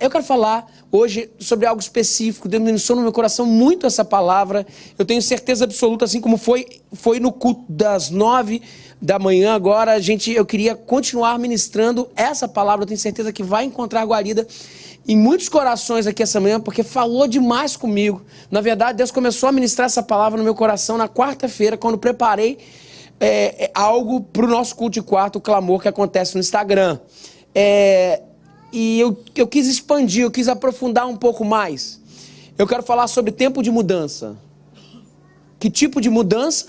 Eu quero falar hoje sobre algo específico. Deus ministrou no meu coração muito essa palavra. Eu tenho certeza absoluta, assim como foi no culto das 9 da manhã. Agora, eu queria continuar ministrando essa palavra. Eu tenho certeza que vai encontrar guarida em muitos corações aqui essa manhã, porque falou demais comigo. Na verdade, Deus começou a ministrar essa palavra no meu coração na quarta-feira, quando preparei algo para o nosso culto de quarto, o clamor que acontece no Instagram. E eu quis expandir, eu quis aprofundar um pouco mais. Eu quero falar sobre tempo de mudança. Que tipo de mudança?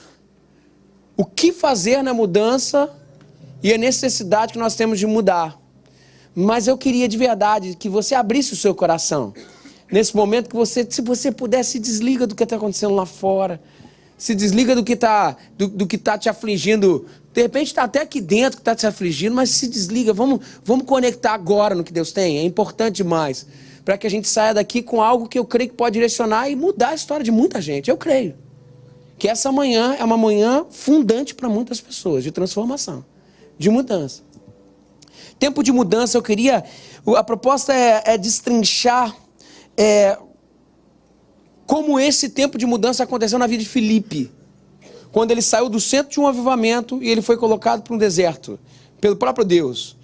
O que fazer na mudança e a necessidade que nós temos de mudar. Mas eu queria de verdade que você abrisse o seu coração. Nesse momento que se você puder, se desliga do que está acontecendo lá fora. Se desliga do que está te afligindo. De repente está até aqui dentro que está te afligindo, mas se desliga. Vamos conectar agora no que Deus tem. É importante demais. Para que a gente saia daqui com algo que eu creio que pode direcionar e mudar a história de muita gente. Eu creio que essa manhã é uma manhã fundante para muitas pessoas, de transformação, de mudança. Tempo de mudança, a proposta é destrinchar como esse tempo de mudança aconteceu na vida de Filipe, quando ele saiu do centro de um avivamento e ele foi colocado para um deserto, pelo próprio Deus.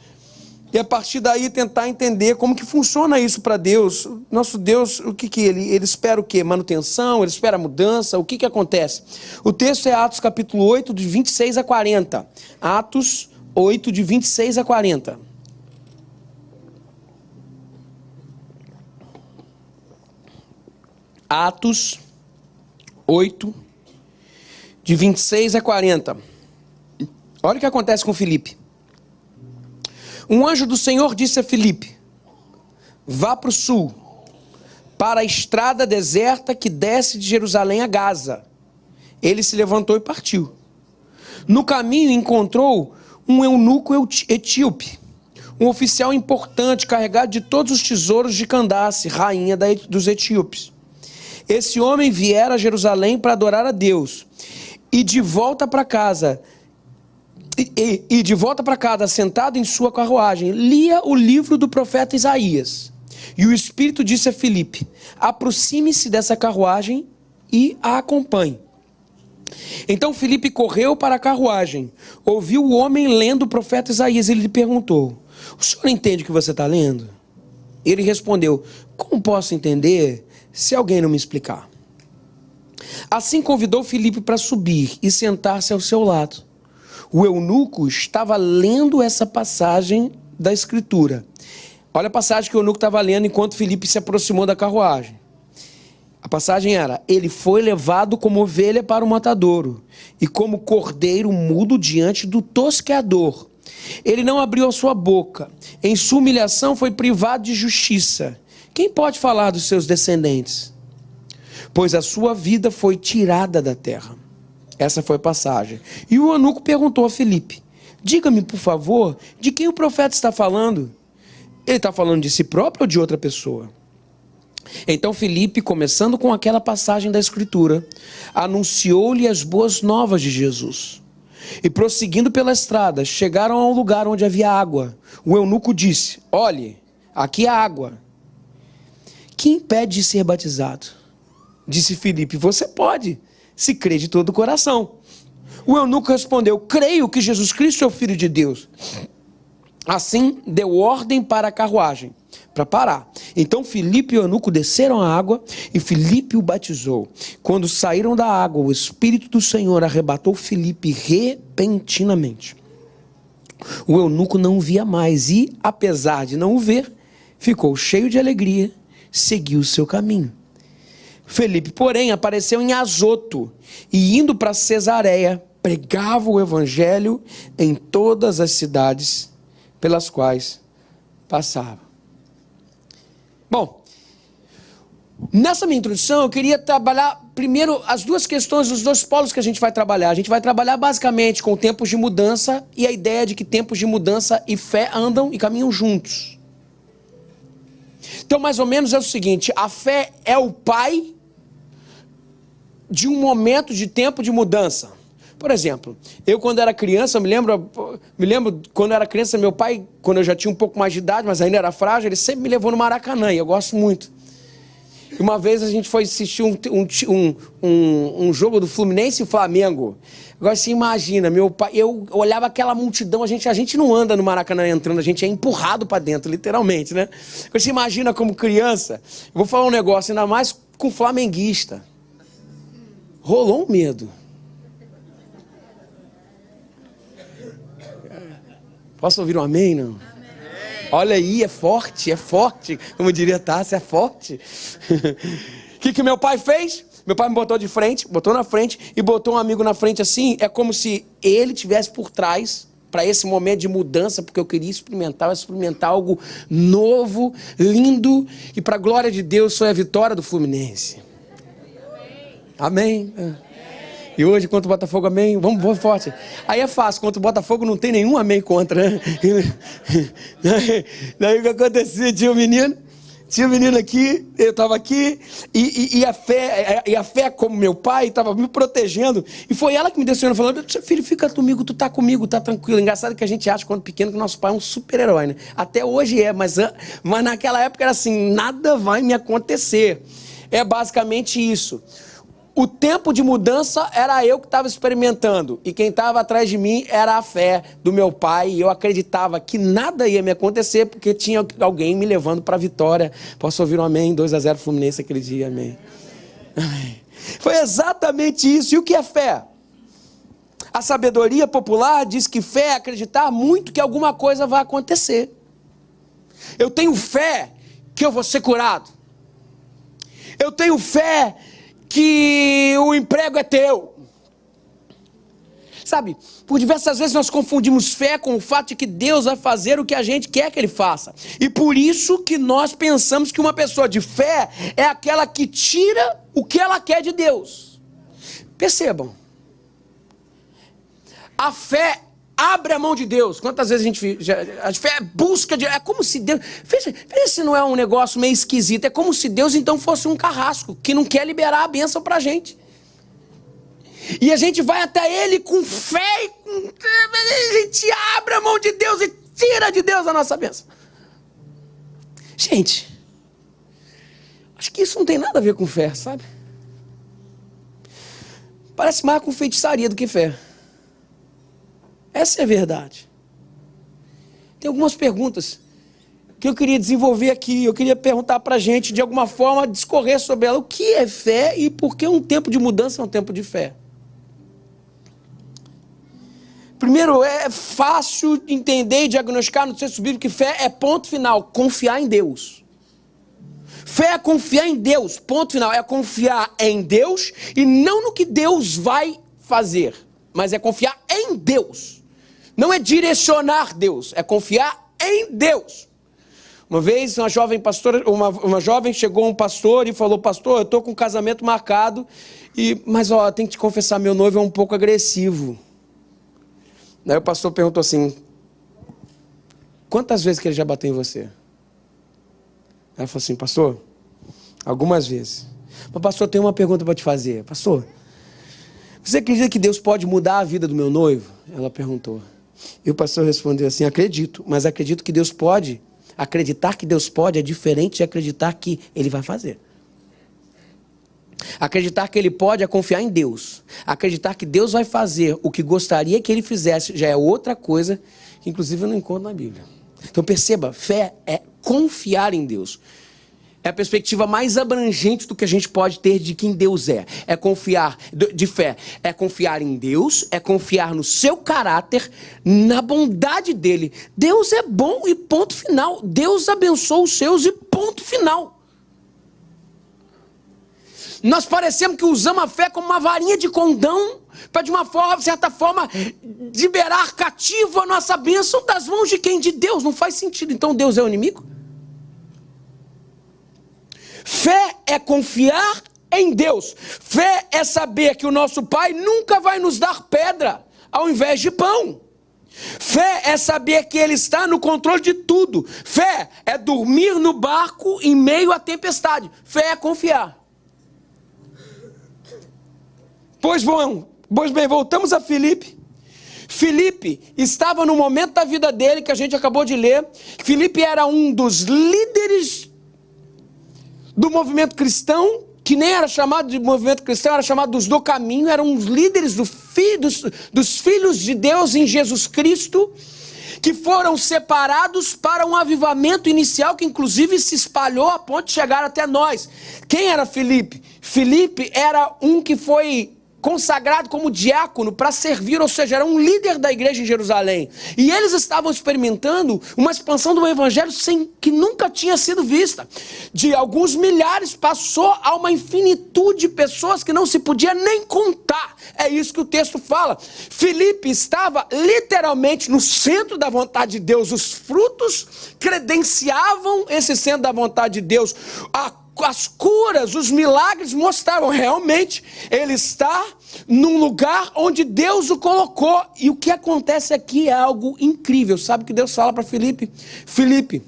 E a partir daí tentar entender como que funciona isso para Deus. Nosso Deus, ele espera o quê? Manutenção, ele espera mudança, o que acontece? O texto é Atos capítulo 8, de 26 a 40. Atos 8, de 26 a 40. Atos 8, de 26 a 40. Olha o que acontece com Filipe. Um anjo do Senhor disse a Filipe: vá para o sul, para a estrada deserta que desce de Jerusalém a Gaza. Ele se levantou e partiu. No caminho encontrou um eunuco etíope, um oficial importante carregado de todos os tesouros de Candace, rainha dos etíopes. Esse homem viera a Jerusalém para adorar a Deus. E de volta para casa, sentado em sua carruagem, lia o livro do profeta Isaías. E o Espírito disse a Filipe: aproxime-se dessa carruagem e a acompanhe. Então Filipe correu para a carruagem, ouviu o homem lendo o profeta Isaías e lhe perguntou: o senhor entende o que você está lendo? Ele respondeu: como posso entender se alguém não me explicar? Assim convidou Filipe para subir e sentar-se ao seu lado. O eunuco estava lendo essa passagem da Escritura. Olha a passagem que o eunuco estava lendo enquanto Filipe se aproximou da carruagem. A passagem era: ele foi levado como ovelha para o matadouro, e como cordeiro mudo diante do tosqueador. Ele não abriu a sua boca. Em sua humilhação foi privado de justiça. Quem pode falar dos seus descendentes? Pois a sua vida foi tirada da terra. Essa foi a passagem. E o eunuco perguntou a Filipe: diga-me, por favor, de quem o profeta está falando? Ele está falando de si próprio ou de outra pessoa? Então Filipe, começando com aquela passagem da Escritura, anunciou-lhe as boas novas de Jesus. E prosseguindo pela estrada, chegaram a um lugar onde havia água. O eunuco disse: olhe, aqui há água. Que impede de ser batizado? Disse Filipe: você pode, se crê de todo o coração. O eunuco respondeu: creio que Jesus Cristo é o Filho de Deus. Assim deu ordem para a carruagem, para parar. Então Filipe e o eunuco desceram à água e Filipe o batizou. Quando saíram da água, o Espírito do Senhor arrebatou Filipe repentinamente. O eunuco não o via mais e, apesar de não o ver, ficou cheio de alegria, seguiu o seu caminho. Filipe, porém, apareceu em Azoto e, indo para Cesareia, pregava o evangelho em todas as cidades pelas quais passava. Bom, nessa minha introdução eu queria trabalhar primeiro as duas questões, os dois polos que a gente vai trabalhar. A gente vai trabalhar basicamente com tempos de mudança e a ideia de que tempos de mudança e fé andam e caminham juntos. Então, mais ou menos é o seguinte: a fé é o pai de um momento de tempo de mudança. Por exemplo, eu quando era criança, me lembro quando eu era criança, meu pai, quando eu já tinha um pouco mais de idade, mas ainda era frágil, ele sempre me levou no Maracanã, e eu gosto muito. E uma vez a gente foi assistir um jogo do Fluminense e Flamengo. Agora você imagina, meu pai, eu olhava aquela multidão, a gente não anda no Maracanã entrando, a gente é empurrado para dentro, literalmente, né? Agora você imagina como criança, eu vou falar um negócio, ainda mais com flamenguista. Rolou um medo. Posso ouvir um amém, não? Olha aí, é forte, como diria Tássia, é forte. O que meu pai fez? Meu pai me botou de frente, botou na frente e botou um amigo na frente assim, é como se ele tivesse por trás, para esse momento de mudança, porque eu queria experimentar algo novo, lindo, e para a glória de Deus foi a vitória do Fluminense. Amém. E hoje, contra o Botafogo, amém? Vamos forte. Aí é fácil, contra o Botafogo não tem nenhum amém contra, né? Daí o que acontecia? Tinha um menino aqui, eu estava aqui, e a fé, como meu pai, estava me protegendo, e foi ela que me desceu falando, filho, fica comigo, tu tá comigo, tá tranquilo. Engraçado que a gente acha, quando pequeno, que nosso pai é um super-herói, né? Até hoje é, mas naquela época era assim, nada vai me acontecer. É basicamente isso. O tempo de mudança era eu que estava experimentando. E quem estava atrás de mim era a fé do meu pai. E eu acreditava que nada ia me acontecer porque tinha alguém me levando para a vitória. Posso ouvir um amém? 2-0 Fluminense aquele dia, amém. Amém. Foi exatamente isso. E o que é fé? A sabedoria popular diz que fé é acreditar muito que alguma coisa vai acontecer. Eu tenho fé que eu vou ser curado. Eu tenho fé que o emprego é teu. Sabe, por diversas vezes nós confundimos fé com o fato de que Deus vai fazer o que a gente quer que Ele faça. E por isso que nós pensamos que uma pessoa de fé é aquela que tira o que ela quer de Deus. Percebam. A fé abre a mão de Deus. Quantas vezes a fé busca de... É como se Deus... Veja se não é um negócio meio esquisito. É como se Deus então fosse um carrasco que não quer liberar a bênção pra gente. E a gente vai até Ele com fé e a gente abre a mão de Deus e tira de Deus a nossa bênção. Gente, acho que isso não tem nada a ver com fé, sabe? Parece mais com feitiçaria do que fé. Essa é a verdade. Tem algumas perguntas que eu queria desenvolver aqui. Eu queria perguntar para a gente, de alguma forma, discorrer sobre ela. O que é fé e por que um tempo de mudança é um tempo de fé? Primeiro, é fácil entender e diagnosticar no texto bíblico que fé é ponto final, confiar em Deus. Fé é confiar em Deus, ponto final. É confiar em Deus e não no que Deus vai fazer, mas é confiar em Deus. Não é direcionar Deus, é confiar em Deus. Uma vez uma jovem chegou a um pastor e falou, pastor, eu estou com um casamento marcado, mas tenho que te confessar, meu noivo é um pouco agressivo. Daí o pastor perguntou assim, quantas vezes que ele já bateu em você? Ela falou assim, pastor, algumas vezes. Mas pastor, tem uma pergunta para te fazer. Pastor, você acredita que Deus pode mudar a vida do meu noivo? Ela perguntou. E o pastor respondeu assim, acredito, mas acredito que Deus pode. Acreditar que Deus pode é diferente de acreditar que Ele vai fazer. Acreditar que Ele pode é confiar em Deus. Acreditar que Deus vai fazer o que gostaria que Ele fizesse já é outra coisa, que inclusive eu não encontro na Bíblia. Então perceba, fé é confiar em Deus. É a perspectiva mais abrangente do que a gente pode ter de quem Deus é. É confiar, de fé, é confiar em Deus, é confiar no seu caráter, na bondade dEle. Deus é bom e ponto final. Deus abençoa os seus e ponto final. Nós parecemos que usamos a fé como uma varinha de condão para, de uma forma, certa forma, liberar cativo a nossa bênção das mãos de quem? De Deus. Não faz sentido. Então Deus é o inimigo? Fé é confiar em Deus. Fé é saber que o nosso Pai nunca vai nos dar pedra ao invés de pão. Fé é saber que Ele está no controle de tudo. Fé é dormir no barco em meio à tempestade. Fé é confiar. Pois Pois bem, voltamos a Filipe. Filipe estava no momento da vida dele, que a gente acabou de ler. Filipe era um dos líderes do movimento cristão, que nem era chamado de movimento cristão, era chamado dos do caminho, eram os líderes dos filhos de Deus em Jesus Cristo, que foram separados para um avivamento inicial, que inclusive se espalhou a ponto de chegar até nós. Quem era Filipe? Filipe era um que foi consagrado como diácono para servir, ou seja, era um líder da igreja em Jerusalém. E eles estavam experimentando uma expansão do evangelho que nunca tinha sido vista. De alguns milhares passou a uma infinitude de pessoas que não se podia nem contar. É isso que o texto fala. Filipe estava literalmente no centro da vontade de Deus. Os frutos credenciavam esse centro da vontade de Deus. As curas, os milagres mostravam realmente ele está num lugar onde Deus o colocou. E o que acontece aqui é algo incrível. Sabe o que Deus fala para Filipe? Filipe,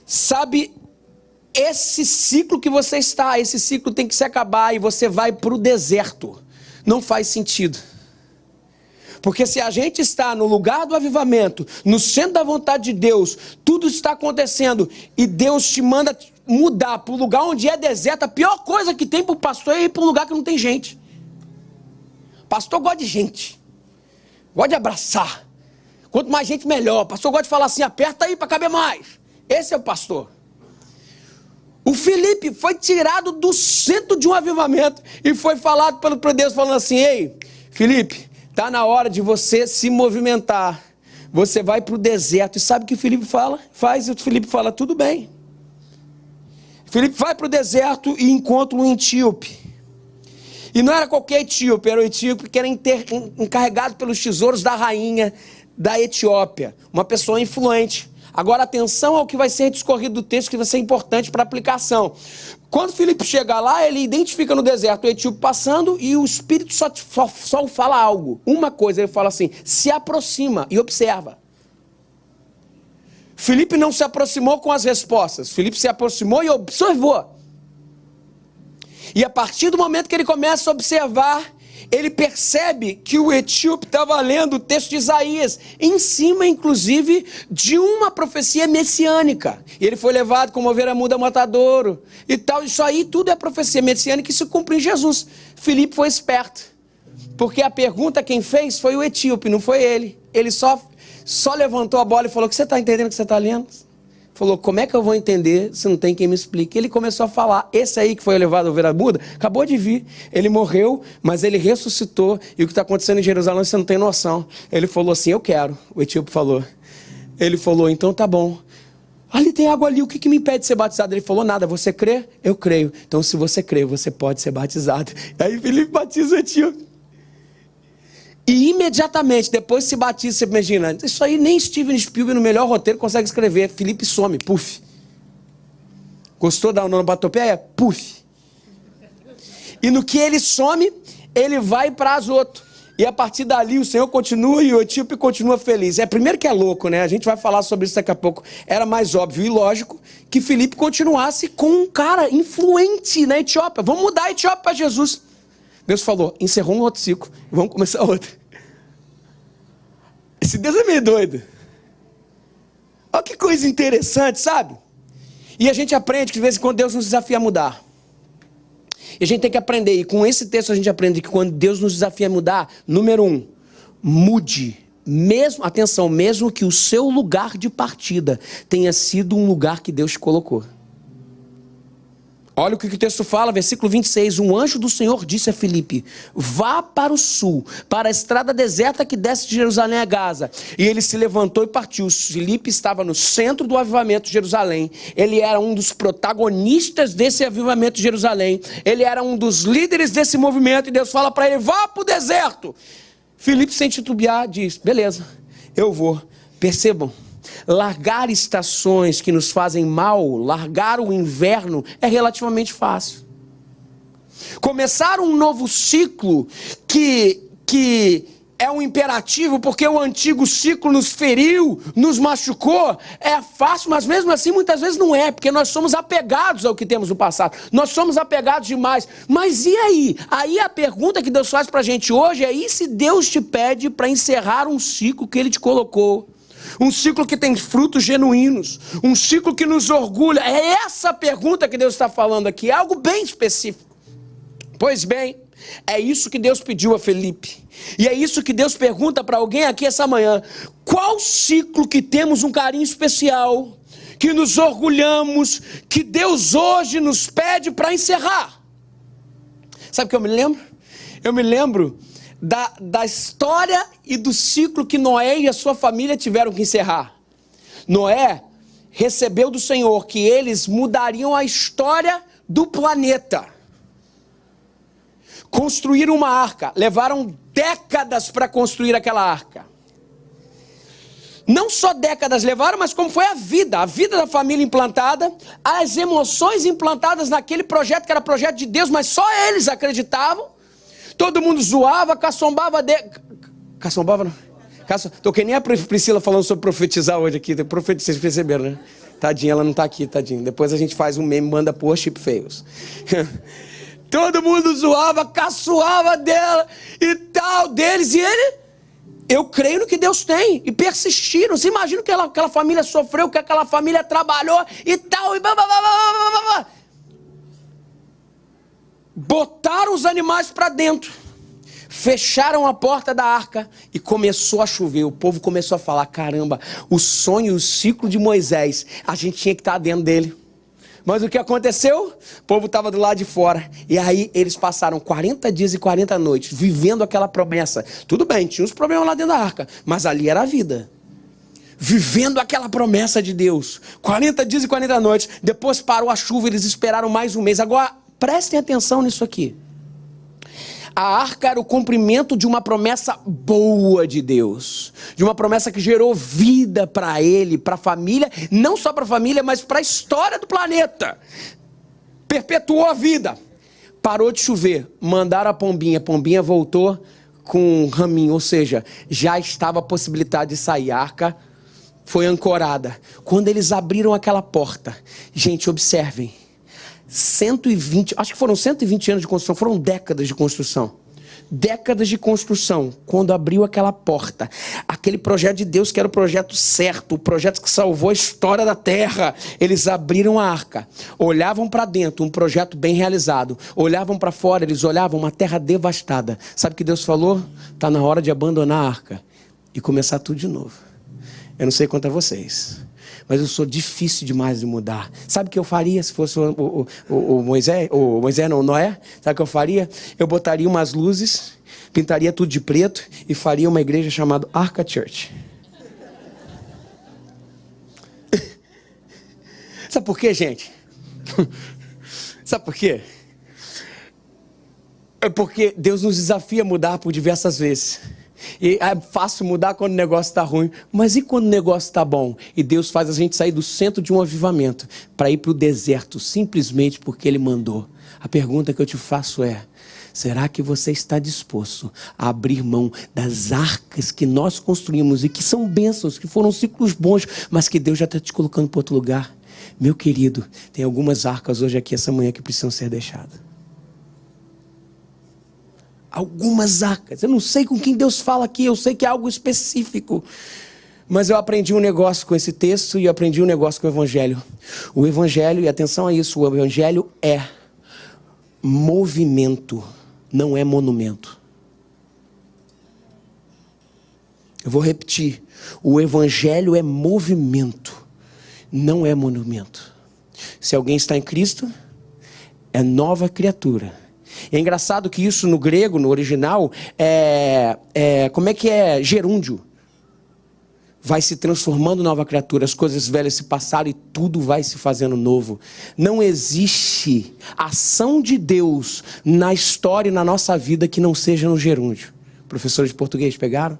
sabe, esse ciclo que você está, esse ciclo tem que se acabar e você vai para o deserto. Não faz sentido. Porque se a gente está no lugar do avivamento, no centro da vontade de Deus, tudo está acontecendo e Deus te manda mudar para o lugar onde é deserto, a pior coisa que tem para o pastor é ir para um lugar que não tem gente. Pastor gosta de gente, gosta de abraçar. Quanto mais gente, melhor. Pastor gosta de falar assim, aperta aí para caber mais. Esse é o pastor. O Filipe foi tirado do centro de um avivamento e foi falado por Deus, falando assim, ei, Filipe, está na hora de você se movimentar. Você vai para o deserto. E sabe o que o Filipe fala? O Filipe fala, tudo bem. Filipe vai para o deserto e encontra um etíope. E não era qualquer etíope, era o etíope que era encarregado pelos tesouros da rainha da Etiópia. Uma pessoa influente. Agora atenção ao que vai ser discorrido do texto, que vai ser importante para a aplicação. Quando Filipe chega lá, ele identifica no deserto o etíope passando e o Espírito só fala algo. Uma coisa, ele fala assim, se aproxima e observa. Filipe não se aproximou com as respostas. Filipe se aproximou e observou. E a partir do momento que ele começa a observar, ele percebe que o etíope estava lendo o texto de Isaías, em cima, inclusive, de uma profecia messiânica. E ele foi levado como ovelha muda a matadouro e tal. Isso aí tudo é profecia messiânica que se cumpre em Jesus. Filipe foi esperto, porque a pergunta quem fez foi o etíope, não foi ele. Ele só levantou a bola e falou, que você está entendendo o que você está lendo? Falou, como é que eu vou entender se não tem quem me explique? Ele começou a falar, esse aí que foi levado a ovelha muda, acabou de vir, ele morreu, mas ele ressuscitou, e o que está acontecendo em Jerusalém você não tem noção. Ele falou assim, eu quero, o etíope falou. Ele falou, então tá bom. Ali tem água ali, o que me impede de ser batizado? Ele falou, nada, você crê? Eu creio. Então se você crê, você pode ser batizado. Aí Filipe batiza o etíope. E imediatamente, depois se batiza, você imagina, isso aí nem Steven Spielberg no melhor roteiro consegue escrever. Filipe some, puf. Gostou da onomatopeia? Puf. E no que ele some, ele vai para Azoto. E a partir dali o Senhor continua e o etíope continua feliz. Primeiro que é louco, né? A gente vai falar sobre isso daqui a pouco. Era mais óbvio e lógico que Filipe continuasse com um cara influente na Etiópia. Vamos mudar a Etiópia para Jesus. Deus falou, encerrou um outro ciclo, vamos começar outro. Esse Deus é meio doido. Olha que coisa interessante, sabe? E a gente aprende que de vez em quando Deus nos desafia a mudar. E a gente tem que aprender, e com esse texto a gente aprende que quando Deus nos desafia a mudar, número 1, mude. Mesmo que o seu lugar de partida tenha sido um lugar que Deus te colocou. Olha o que o texto fala, versículo 26. Um anjo do Senhor disse a Filipe, vá para o sul, para a estrada deserta que desce de Jerusalém a Gaza. E ele se levantou e partiu. Filipe estava no centro do avivamento de Jerusalém. Ele era um dos protagonistas desse avivamento de Jerusalém. Ele era um dos líderes desse movimento. E Deus fala para ele, vá para o deserto. Filipe, sem titubear, diz, beleza, eu vou. Percebam. Largar estações que nos fazem mal, largar o inverno é relativamente fácil. Começar um novo ciclo que é um imperativo porque o antigo ciclo nos feriu, nos machucou. É fácil, mas mesmo assim muitas vezes não é, porque nós somos apegados ao que temos no passado. Nós somos apegados demais. Mas e aí? Aí a pergunta que Deus faz pra gente hoje é: e se Deus te pede para encerrar um ciclo que Ele te colocou? Um ciclo que tem frutos genuínos, um ciclo que nos orgulha. É essa pergunta que Deus está falando aqui, é algo bem específico. Pois bem, é isso que Deus pediu a Felipe. E é isso que Deus pergunta para alguém aqui essa manhã. Qual ciclo que temos um carinho especial, que nos orgulhamos, que Deus hoje nos pede para encerrar? Sabe o que eu me lembro? Eu me lembro da história e do ciclo que Noé e a sua família tiveram que encerrar. Noé recebeu do Senhor que eles mudariam a história do planeta. Construíram uma arca, levaram décadas para construir aquela arca. Não só décadas levaram, mas como foi a vida da família implantada, as emoções implantadas naquele projeto que era projeto de Deus, mas só eles acreditavam. Todo mundo zoava, caçombava caçombava não? Tô que nem a Priscila falando sobre profetizar hoje aqui. Vocês perceberam, né? Tadinha, ela não tá aqui, tadinha. Depois a gente faz um meme, manda por Chip Fails. Todo mundo zoava, caçoava dela e tal, deles. E eu creio no que Deus tem. E persistiram. Você imagina que aquela família sofreu, que aquela família trabalhou e tal. E botaram os animais para dentro, fecharam a porta da arca e começou a chover. O povo começou a falar: caramba, o sonho, o ciclo de Moisés, a gente tinha que estar dentro dele. Mas o que aconteceu? O povo estava do lado de fora. E aí eles passaram 40 dias e 40 noites vivendo aquela promessa. Tudo bem, tinha uns problemas lá dentro da arca, mas ali era a vida. Vivendo aquela promessa de Deus. 40 dias e 40 noites. Depois parou a chuva, eles esperaram mais um mês. Agora, prestem atenção nisso aqui. A arca era o cumprimento de uma promessa boa de Deus. De uma promessa que gerou vida para ele, para a família. Não só para a família, mas para a história do planeta. Perpetuou a vida. Parou de chover. Mandaram a pombinha. A pombinha voltou com um raminho. Ou seja, já estava a possibilidade de sair. A arca foi ancorada. Quando eles abriram aquela porta. Gente, observem. 120, acho que foram 120 anos de construção, foram décadas de construção. Décadas de construção, quando abriu aquela porta, aquele projeto de Deus que era o projeto certo, o projeto que salvou a história da terra, eles abriram a arca, olhavam para dentro, um projeto bem realizado, olhavam para fora, eles olhavam uma terra devastada. Sabe o que Deus falou? Está na hora de abandonar a arca e começar tudo de novo. Eu não sei quanto a vocês, mas eu sou difícil demais de mudar. Sabe o que eu faria se fosse o Moisés? O Moisés não, o Noé? Sabe o que eu faria? Eu botaria umas luzes, pintaria tudo de preto e faria uma igreja chamada Arca Church. Sabe por quê, gente? Sabe por quê? É porque Deus nos desafia a mudar por diversas vezes. E é fácil mudar quando o negócio está ruim, mas e quando o negócio está bom? E Deus faz a gente sair do centro de um avivamento para ir para o deserto, simplesmente porque Ele mandou. A pergunta que eu te faço é: será que você está disposto a abrir mão das arcas que nós construímos e que são bênçãos, que foram ciclos bons, mas que Deus já está te colocando para outro lugar? Meu querido, tem algumas arcas hoje aqui essa manhã que precisam ser deixadas. Algumas arcas. Eu não sei com quem Deus fala aqui, eu sei que é algo específico. Mas eu aprendi um negócio com esse texto e aprendi um negócio com o Evangelho. O Evangelho, e atenção a isso, o Evangelho é movimento, não é monumento. Eu vou repetir. O Evangelho é movimento, não é monumento. Se alguém está em Cristo, é nova criatura. É engraçado que isso no grego, no original, como é que é? Gerúndio. Vai se transformando em nova criatura, as coisas velhas se passaram e tudo vai se fazendo novo. Não existe ação de Deus na história e na nossa vida que não seja no gerúndio. Professores de português, pegaram?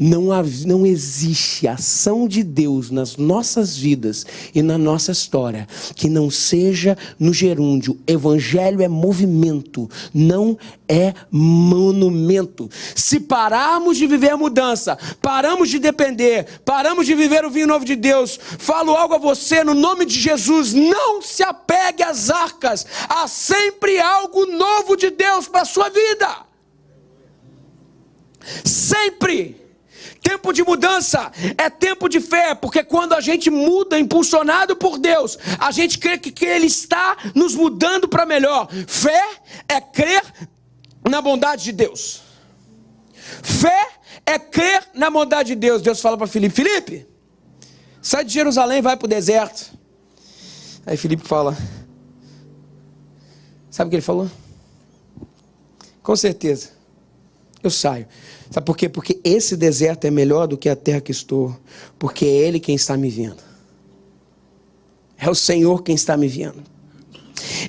Não existe ação de Deus nas nossas vidas e na nossa história que não seja no gerúndio. Evangelho é movimento, não é monumento. Se pararmos de viver a mudança, paramos de depender, paramos de viver o vinho novo de Deus, falo algo a você no nome de Jesus: não se apegue às arcas. Há sempre algo novo de Deus para a sua vida. Sempre. Tempo de mudança é tempo de fé, porque quando a gente muda, impulsionado por Deus, a gente crê que Ele está nos mudando para melhor. Fé é crer na bondade de Deus. Fé é crer na bondade de Deus. Deus fala para Filipe: Filipe, sai de Jerusalém e vai para o deserto. Aí Filipe fala, sabe o que ele falou? Com certeza, eu saio. Sabe por quê? Porque esse deserto é melhor do que a terra que estou. Porque é Ele quem está me vendo. É o Senhor quem está me vendo.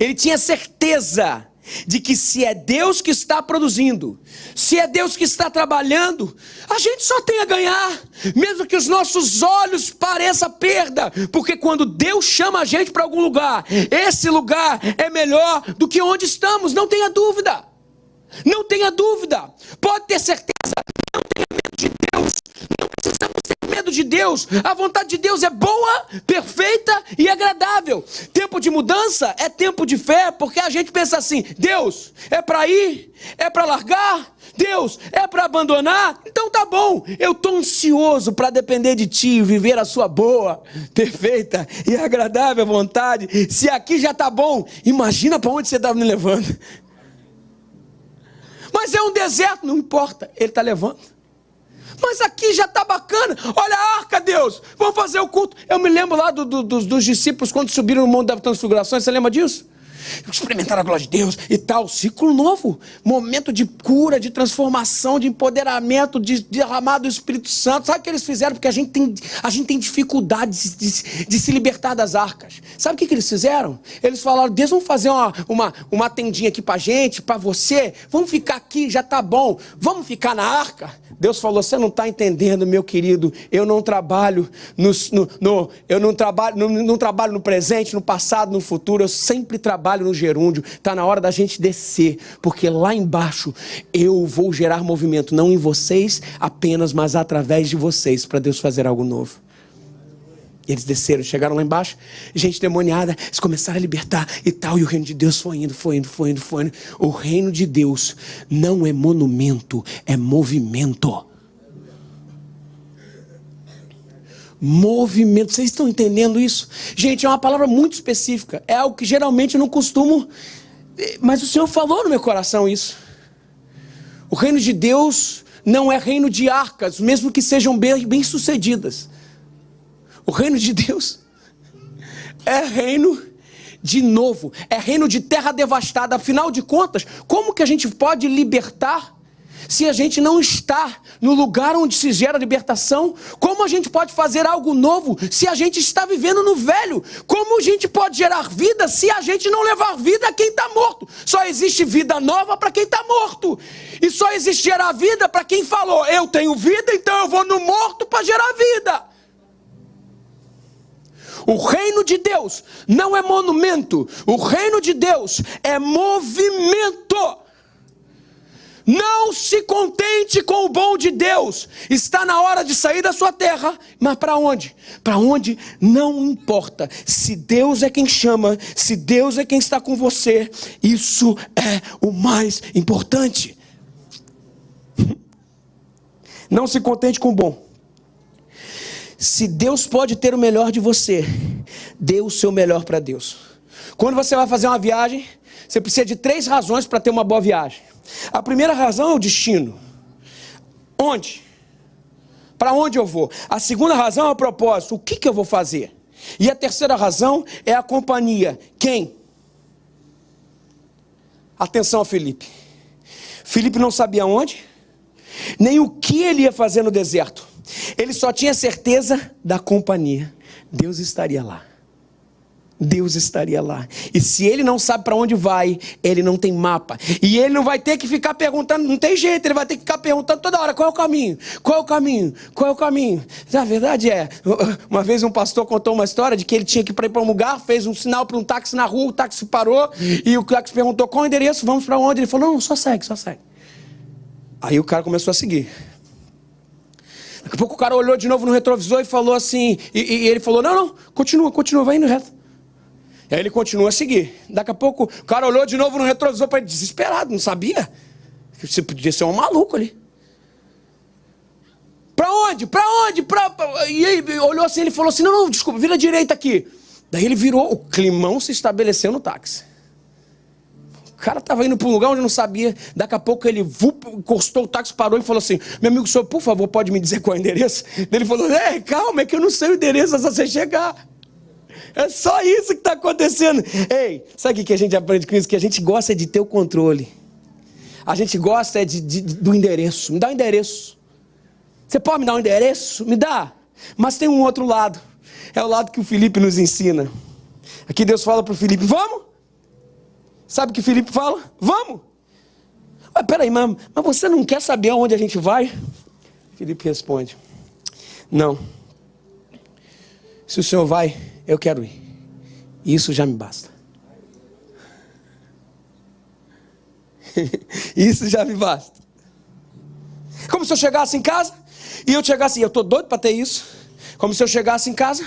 Ele tinha certeza de que se é Deus que está produzindo, se é Deus que está trabalhando, a gente só tem a ganhar. Mesmo que os nossos olhos pareçam perda. Porque quando Deus chama a gente para algum lugar, esse lugar é melhor do que onde estamos. Não tenha dúvida. Não tenha dúvida, pode ter certeza, não tenha medo de Deus, não precisamos ter medo de Deus. A vontade de Deus é boa, perfeita e agradável. Tempo de mudança é tempo de fé, porque a gente pensa assim: Deus, é para ir, é para largar, Deus, é para abandonar, então tá bom, eu estou ansioso para depender de Ti e viver a Sua boa, perfeita e agradável vontade. Se aqui já tá bom, imagina para onde você está me levando. Mas é um deserto, não importa, Ele está levando. Mas aqui já está bacana, olha a arca, Deus, vamos fazer o culto. Eu me lembro lá dos discípulos quando subiram no Monte da Transfiguração, você lembra disso? Experimentaram a glória de Deus e tal, ciclo novo, momento de cura, de transformação, de empoderamento, de derramar do Espírito Santo. Sabe o que eles fizeram? Porque a gente tem dificuldade de se libertar das arcas. Sabe o que eles fizeram? Eles falaram: Deus, vamos fazer uma tendinha aqui pra gente, pra você, vamos ficar aqui, já tá bom, vamos ficar na arca. Deus falou: você não está entendendo, meu querido, eu não trabalho não trabalho no presente, no passado, no futuro, eu sempre trabalho no gerúndio. Está na hora da gente descer, porque lá embaixo eu vou gerar movimento, não em vocês apenas, mas através de vocês, para Deus fazer algo novo. E eles desceram, chegaram lá embaixo, gente demoniada, eles começaram a libertar e tal, e o reino de Deus foi indo. O reino de Deus não é monumento, é movimento. Movimento, vocês estão entendendo isso? Gente, é uma palavra muito específica, é algo que geralmente eu não costumo, mas o Senhor falou no meu coração isso. O reino de Deus não é reino de arcas, mesmo que sejam bem sucedidas. O reino de Deus é reino de novo, é reino de terra devastada. Afinal de contas, como que a gente pode libertar se a gente não está no lugar onde se gera libertação? Como a gente pode fazer algo novo se a gente está vivendo no velho? Como a gente pode gerar vida se a gente não levar vida a quem está morto? Só existe vida nova para quem está morto. E só existe gerar vida para quem falou: eu tenho vida, então eu vou no morto para gerar vida. O reino de Deus não é monumento. O reino de Deus é movimento. Não se contente com o bom de Deus. Está na hora de sair da sua terra. Mas para onde? Para onde não importa. Se Deus é quem chama, se Deus é quem está com você, isso é o mais importante. Não se contente com o bom. Se Deus pode ter o melhor de você, dê o seu melhor para Deus. Quando você vai fazer uma viagem, você precisa de 3 razões para ter uma boa viagem. A primeira razão é o destino. Onde? Para onde eu vou? A segunda razão é o propósito. O que eu vou fazer? E a terceira razão é a companhia. Quem? Atenção, Filipe. Filipe não sabia onde, nem o que ele ia fazer no deserto. Ele só tinha certeza da companhia. Deus estaria lá. Deus estaria lá. E se ele não sabe para onde vai, ele não tem mapa. E ele não vai ter que ficar perguntando, não tem jeito, ele vai ter que ficar perguntando toda hora, qual é o caminho? Qual é o caminho? Qual é o caminho? A verdade é, uma vez um pastor contou uma história de que ele tinha que ir para um lugar, fez um sinal para um táxi na rua, o táxi parou, e o táxi perguntou, qual é o endereço? Vamos para onde? Ele falou, não, só segue, só segue. Aí o cara começou a seguir. Daqui a pouco o cara olhou de novo no retrovisor e falou assim, e ele falou, não, continua, vai indo reto. E aí ele continua a seguir. Daqui a pouco o cara olhou de novo no retrovisor para ele, desesperado, não sabia. Você podia ser um maluco ali. Pra onde? E aí olhou assim, ele falou assim, não, desculpa, vira direita aqui. Daí ele virou, o climão se estabeleceu no táxi. O cara estava indo para um lugar onde não sabia. Daqui a pouco ele encostou o táxi, parou e falou assim, meu amigo, senhor, por favor, pode me dizer qual é o endereço? Daí ele falou, calma, é que eu não sei o endereço, é só você chegar. É só isso que está acontecendo. Ei, sabe o que a gente aprende com isso? Que a gente gosta de ter o controle. A gente gosta do endereço. Me dá o endereço. Você pode me dar um endereço? Me dá. Mas tem um outro lado. É o lado que o Felipe nos ensina. Aqui Deus fala para o Felipe, vamos? Sabe o que o Felipe fala? Vamos. Mas peraí, mas você não quer saber aonde a gente vai? Felipe responde, não. Se o senhor vai, eu quero ir. Isso já me basta. Isso já me basta. Como se eu chegasse em casa e eu chegasse, eu estou doido para ter isso. Como se eu chegasse em casa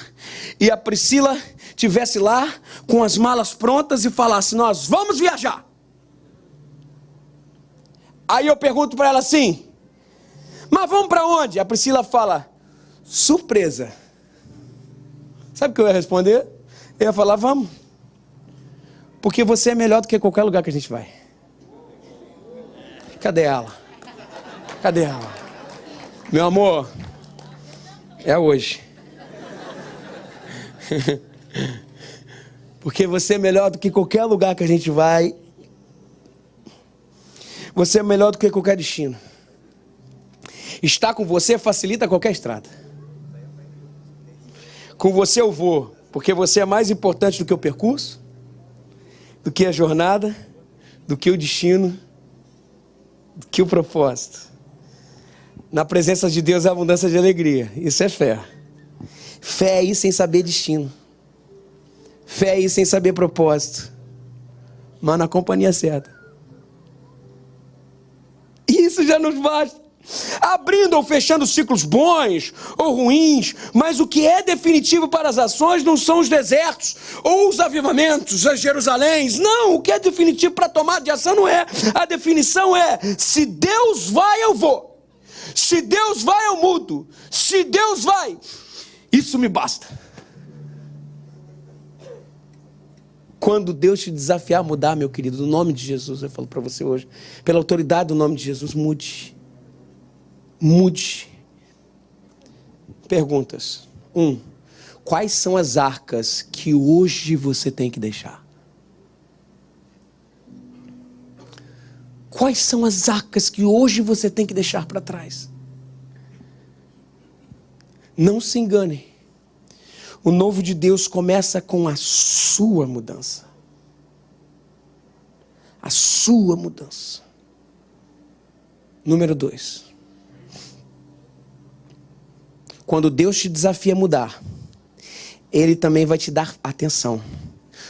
e a Priscila estivesse lá com as malas prontas e falasse, nós vamos viajar. Aí eu pergunto para ela assim, mas vamos para onde? A Priscila fala, surpresa. Sabe o que eu ia responder? Eu ia falar, vamos. Porque você é melhor do que qualquer lugar que a gente vai. Cadê ela? Cadê ela? Meu amor, é hoje. Porque você é melhor do que qualquer lugar que a gente vai. Você é melhor do que qualquer destino. Estar com você facilita qualquer estrada. Com você eu vou, porque você é mais importante do que o percurso, do que a jornada, do que o destino, do que o propósito. Na presença de Deus é abundância de alegria. Isso é fé. Fé é ir sem saber destino. Fé é ir sem saber propósito. Mas na companhia certa. Isso já nos basta. Abrindo ou fechando ciclos bons ou ruins, mas o que é definitivo para as ações não são os desertos ou os avivamentos, as Jerusaléns. Não, o que é definitivo para tomar de ação não é. A definição é, se Deus vai, eu vou. Se Deus vai, eu mudo. Se Deus vai, isso me basta. Quando Deus te desafiar a mudar, meu querido, no nome de Jesus, eu falo para você hoje, pela autoridade do nome de Jesus, mude. Mude. Perguntas. 1. Quais são as arcas que hoje você tem que deixar? Quais são as arcas que hoje você tem que deixar para trás? Não se engane. O novo de Deus começa com a sua mudança. A sua mudança. Número 2. Quando Deus te desafia a mudar, Ele também vai te dar atenção.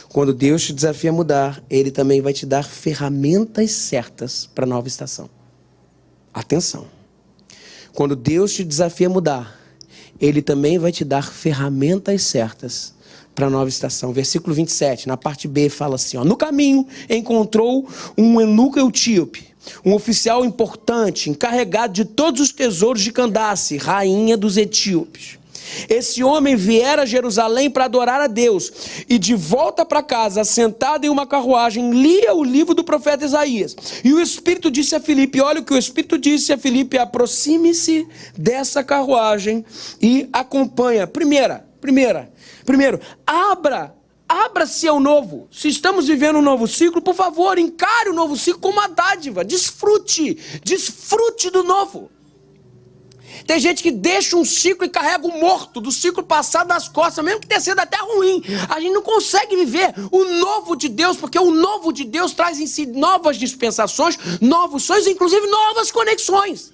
Quando Deus te desafia a mudar, Ele também vai te dar ferramentas certas para a nova estação. Atenção. Quando Deus te desafia a mudar, Ele também vai te dar ferramentas certas para a nova estação. Versículo 27, na parte B, fala assim, no caminho encontrou um eunuco etíope, um oficial importante, encarregado de todos os tesouros de Candace, rainha dos etíopes. Esse homem viera a Jerusalém para adorar a Deus e de volta para casa, sentado em uma carruagem, lia o livro do profeta Isaías. E o Espírito disse a Filipe, olha o que o Espírito disse a Filipe, aproxime-se dessa carruagem e acompanha. Primeiro, abra-se ao novo. Se estamos vivendo um novo ciclo, por favor, encare o novo ciclo como uma dádiva. Desfrute do novo. Tem gente que deixa um ciclo e carrega o morto do ciclo passado nas costas, mesmo que tenha sido até ruim. A gente não consegue viver o novo de Deus, porque o novo de Deus traz em si novas dispensações, novos sonhos, inclusive novas conexões.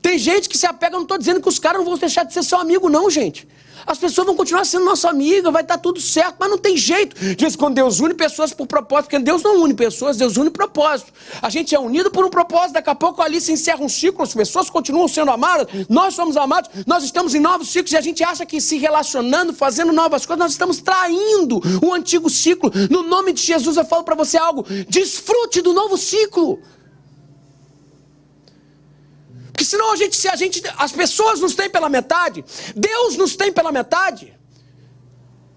Tem gente que se apega, não estou dizendo que os caras não vão deixar de ser seu amigo, não, gente. As pessoas vão continuar sendo nossa amiga, vai estar tudo certo, mas não tem jeito. De vez em quando Deus une pessoas por propósito, porque Deus não une pessoas, Deus une propósito. A gente é unido por um propósito, daqui a pouco ali se encerra um ciclo, as pessoas continuam sendo amadas, nós somos amados, nós estamos em novos ciclos e a gente acha que se relacionando, fazendo novas coisas, nós estamos traindo o antigo ciclo. No nome de Jesus eu falo para você algo, desfrute do novo ciclo. Porque senão as pessoas nos têm pela metade, Deus nos tem pela metade,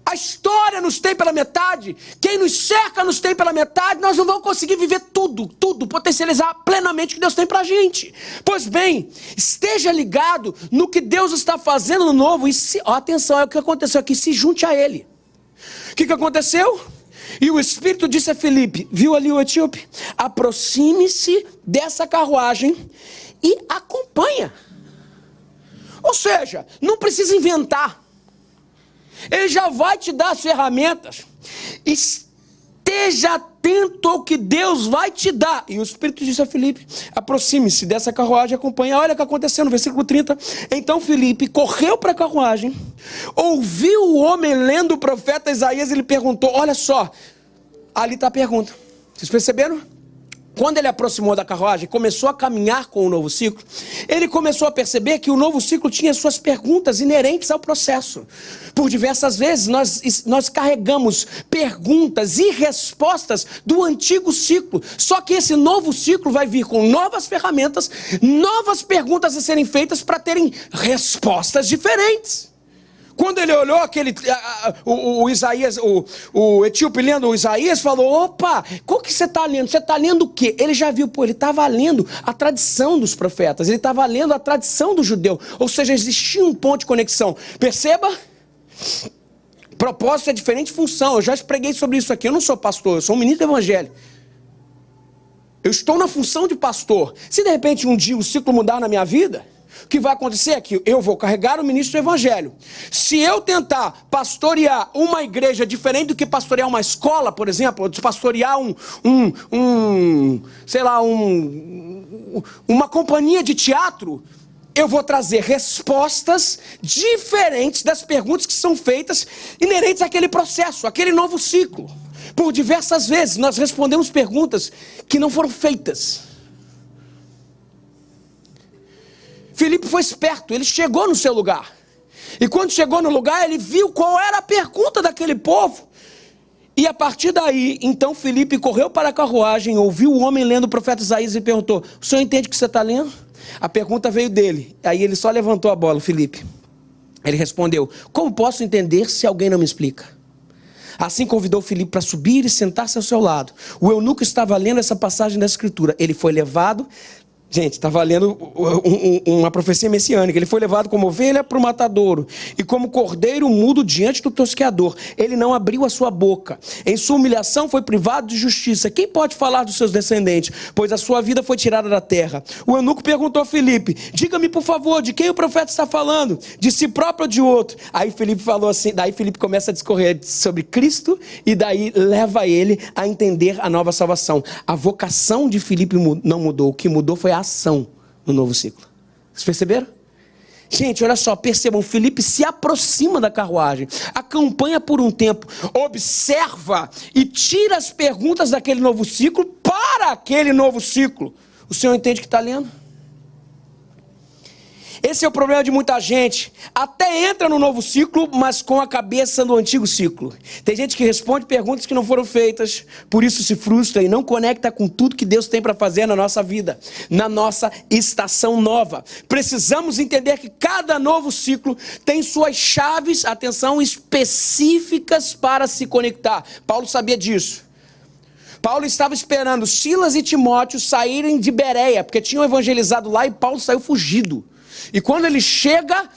a história nos tem pela metade, quem nos cerca nos tem pela metade, nós não vamos conseguir viver tudo, potencializar plenamente o que Deus tem pra gente. Pois bem, esteja ligado no que Deus está fazendo no novo e atenção, é o que aconteceu aqui, se junte a Ele. O que aconteceu? E o Espírito disse a Filipe, viu ali o etíope? Aproxime-se dessa carruagem e acompanha. Ou seja, não precisa inventar. Ele já vai te dar as ferramentas. Esteja atento ao que Deus vai te dar. E o Espírito disse a Filipe, aproxime-se dessa carruagem e acompanha. Olha o que aconteceu no versículo 30. Então Filipe correu para a carruagem, ouviu o homem lendo o profeta Isaías e lhe perguntou, olha só, ali está a pergunta. Vocês perceberam? Quando ele aproximou da carruagem, começou a caminhar com o novo ciclo, ele começou a perceber que o novo ciclo tinha suas perguntas inerentes ao processo. Por diversas vezes nós carregamos perguntas e respostas do antigo ciclo. Só que esse novo ciclo vai vir com novas ferramentas, novas perguntas a serem feitas para terem respostas diferentes. Quando ele olhou o Isaías, o etíope lendo o Isaías, falou, opa, qual que você está lendo? Você está lendo o quê? Ele já viu, ele estava lendo a tradição dos profetas, ele estava lendo a tradição do judeu, ou seja, existia um ponto de conexão. Perceba? Propósito é diferente de função, eu já preguei sobre isso aqui, eu não sou pastor, eu sou um ministro do evangelho. Eu estou na função de pastor. Se de repente um dia o ciclo mudar na minha vida, o que vai acontecer é que eu vou carregar o ministro do evangelho. Se eu tentar pastorear uma igreja diferente do que pastorear uma escola, por exemplo, ou pastorear uma companhia de teatro, eu vou trazer respostas diferentes das perguntas que são feitas inerentes àquele processo, àquele novo ciclo. Por diversas vezes nós respondemos perguntas que não foram feitas. Filipe foi esperto, ele chegou no seu lugar. E quando chegou no lugar, ele viu qual era a pergunta daquele povo. E a partir daí, então Filipe correu para a carruagem, ouviu o homem lendo o profeta Isaías e perguntou, o senhor entende o que você está lendo? A pergunta veio dele, aí ele só levantou a bola, Filipe. Ele respondeu, como posso entender se alguém não me explica? Assim convidou Filipe para subir e sentar-se ao seu lado. O eunuco estava lendo essa passagem da escritura, ele foi levado... Gente, estava lendo uma profecia messiânica. Ele foi levado como ovelha para o matadouro e como cordeiro mudo diante do tosqueador. Ele não abriu a sua boca. Em sua humilhação foi privado de justiça. Quem pode falar dos seus descendentes? Pois a sua vida foi tirada da terra. O eunuco perguntou a Filipe, diga-me por favor, de quem o profeta está falando? De si próprio ou de outro? Aí Filipe falou assim, daí Filipe começa a discorrer sobre Cristo e daí leva ele a entender a nova salvação. A vocação de Filipe não mudou, o que mudou foi a ação no novo ciclo. Vocês perceberam? Gente, olha só, percebam, Filipe se aproxima da carruagem, acompanha por um tempo, observa e tira as perguntas daquele novo ciclo para aquele novo ciclo. O senhor entende o que está lendo? Esse é o problema de muita gente. Até entra no novo ciclo, mas com a cabeça no antigo ciclo. Tem gente que responde perguntas que não foram feitas, por isso se frustra e não conecta com tudo que Deus tem para fazer na nossa vida, na nossa estação nova. Precisamos entender que cada novo ciclo tem suas chaves, atenção, específicas para se conectar. Paulo sabia disso. Paulo estava esperando Silas e Timóteo saírem de Bereia, porque tinham evangelizado lá e Paulo saiu fugido. E quando ele chega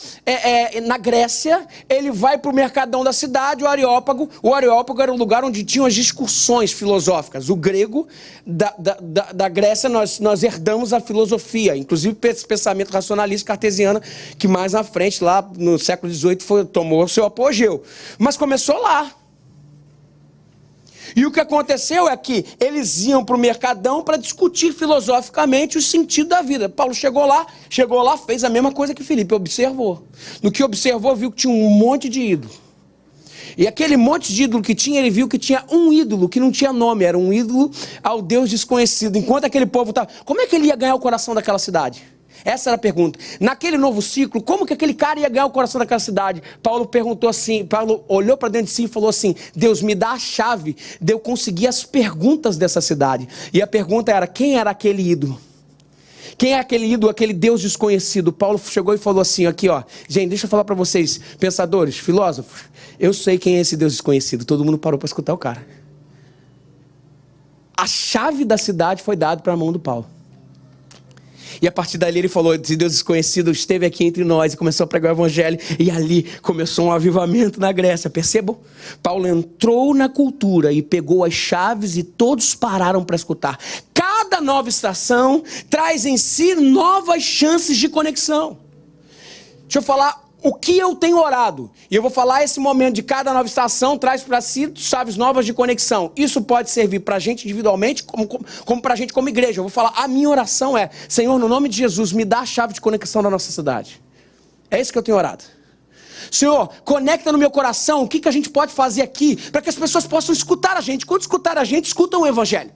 na Grécia, ele vai para o mercadão da cidade, o Areópago. O Areópago era um lugar onde tinham as discussões filosóficas. O grego da Grécia, nós herdamos a filosofia, inclusive esse pensamento racionalista cartesiano, que mais na frente, lá no século XVIII, tomou seu apogeu. Mas começou lá. E o que aconteceu é que eles iam para o mercadão para discutir filosoficamente o sentido da vida. Paulo chegou lá, fez a mesma coisa que Filipe, observou. No que observou, viu que tinha um monte de ídolo. E aquele monte de ídolo que tinha, ele viu que tinha um ídolo que não tinha nome, era um ídolo ao Deus desconhecido. Enquanto aquele povo estava... Como é que ele ia ganhar o coração daquela cidade? Essa era a pergunta. Naquele novo ciclo, como que aquele cara ia ganhar o coração daquela cidade? Paulo perguntou assim, Paulo olhou para dentro de si e falou assim: Deus, me dá a chave de eu conseguir as perguntas dessa cidade. E a pergunta era: quem era aquele ídolo? Quem é aquele ídolo, aquele Deus desconhecido? Paulo chegou e falou assim, aqui ó, gente, deixa eu falar para vocês, pensadores, filósofos, eu sei quem é esse Deus desconhecido. Todo mundo parou para escutar o cara. A chave da cidade foi dada para a mão do Paulo. E a partir dali ele falou: esse Deus desconhecido esteve aqui entre nós e começou a pregar o evangelho. E ali começou um avivamento na Grécia. Percebam? Paulo entrou na cultura e pegou as chaves e todos pararam para escutar. Cada nova estação traz em si novas chances de conexão. Deixa eu falar o que eu tenho orado. E eu vou falar esse momento de cada nova estação traz para si chaves novas de conexão. Isso pode servir para a gente individualmente, como para a gente como igreja. Eu vou falar, a minha oração é: Senhor, no nome de Jesus, me dá a chave de conexão da nossa cidade. É isso que eu tenho orado. Senhor, conecta no meu coração o que a gente pode fazer aqui para que as pessoas possam escutar a gente. Quando escutar a gente, escutam o evangelho.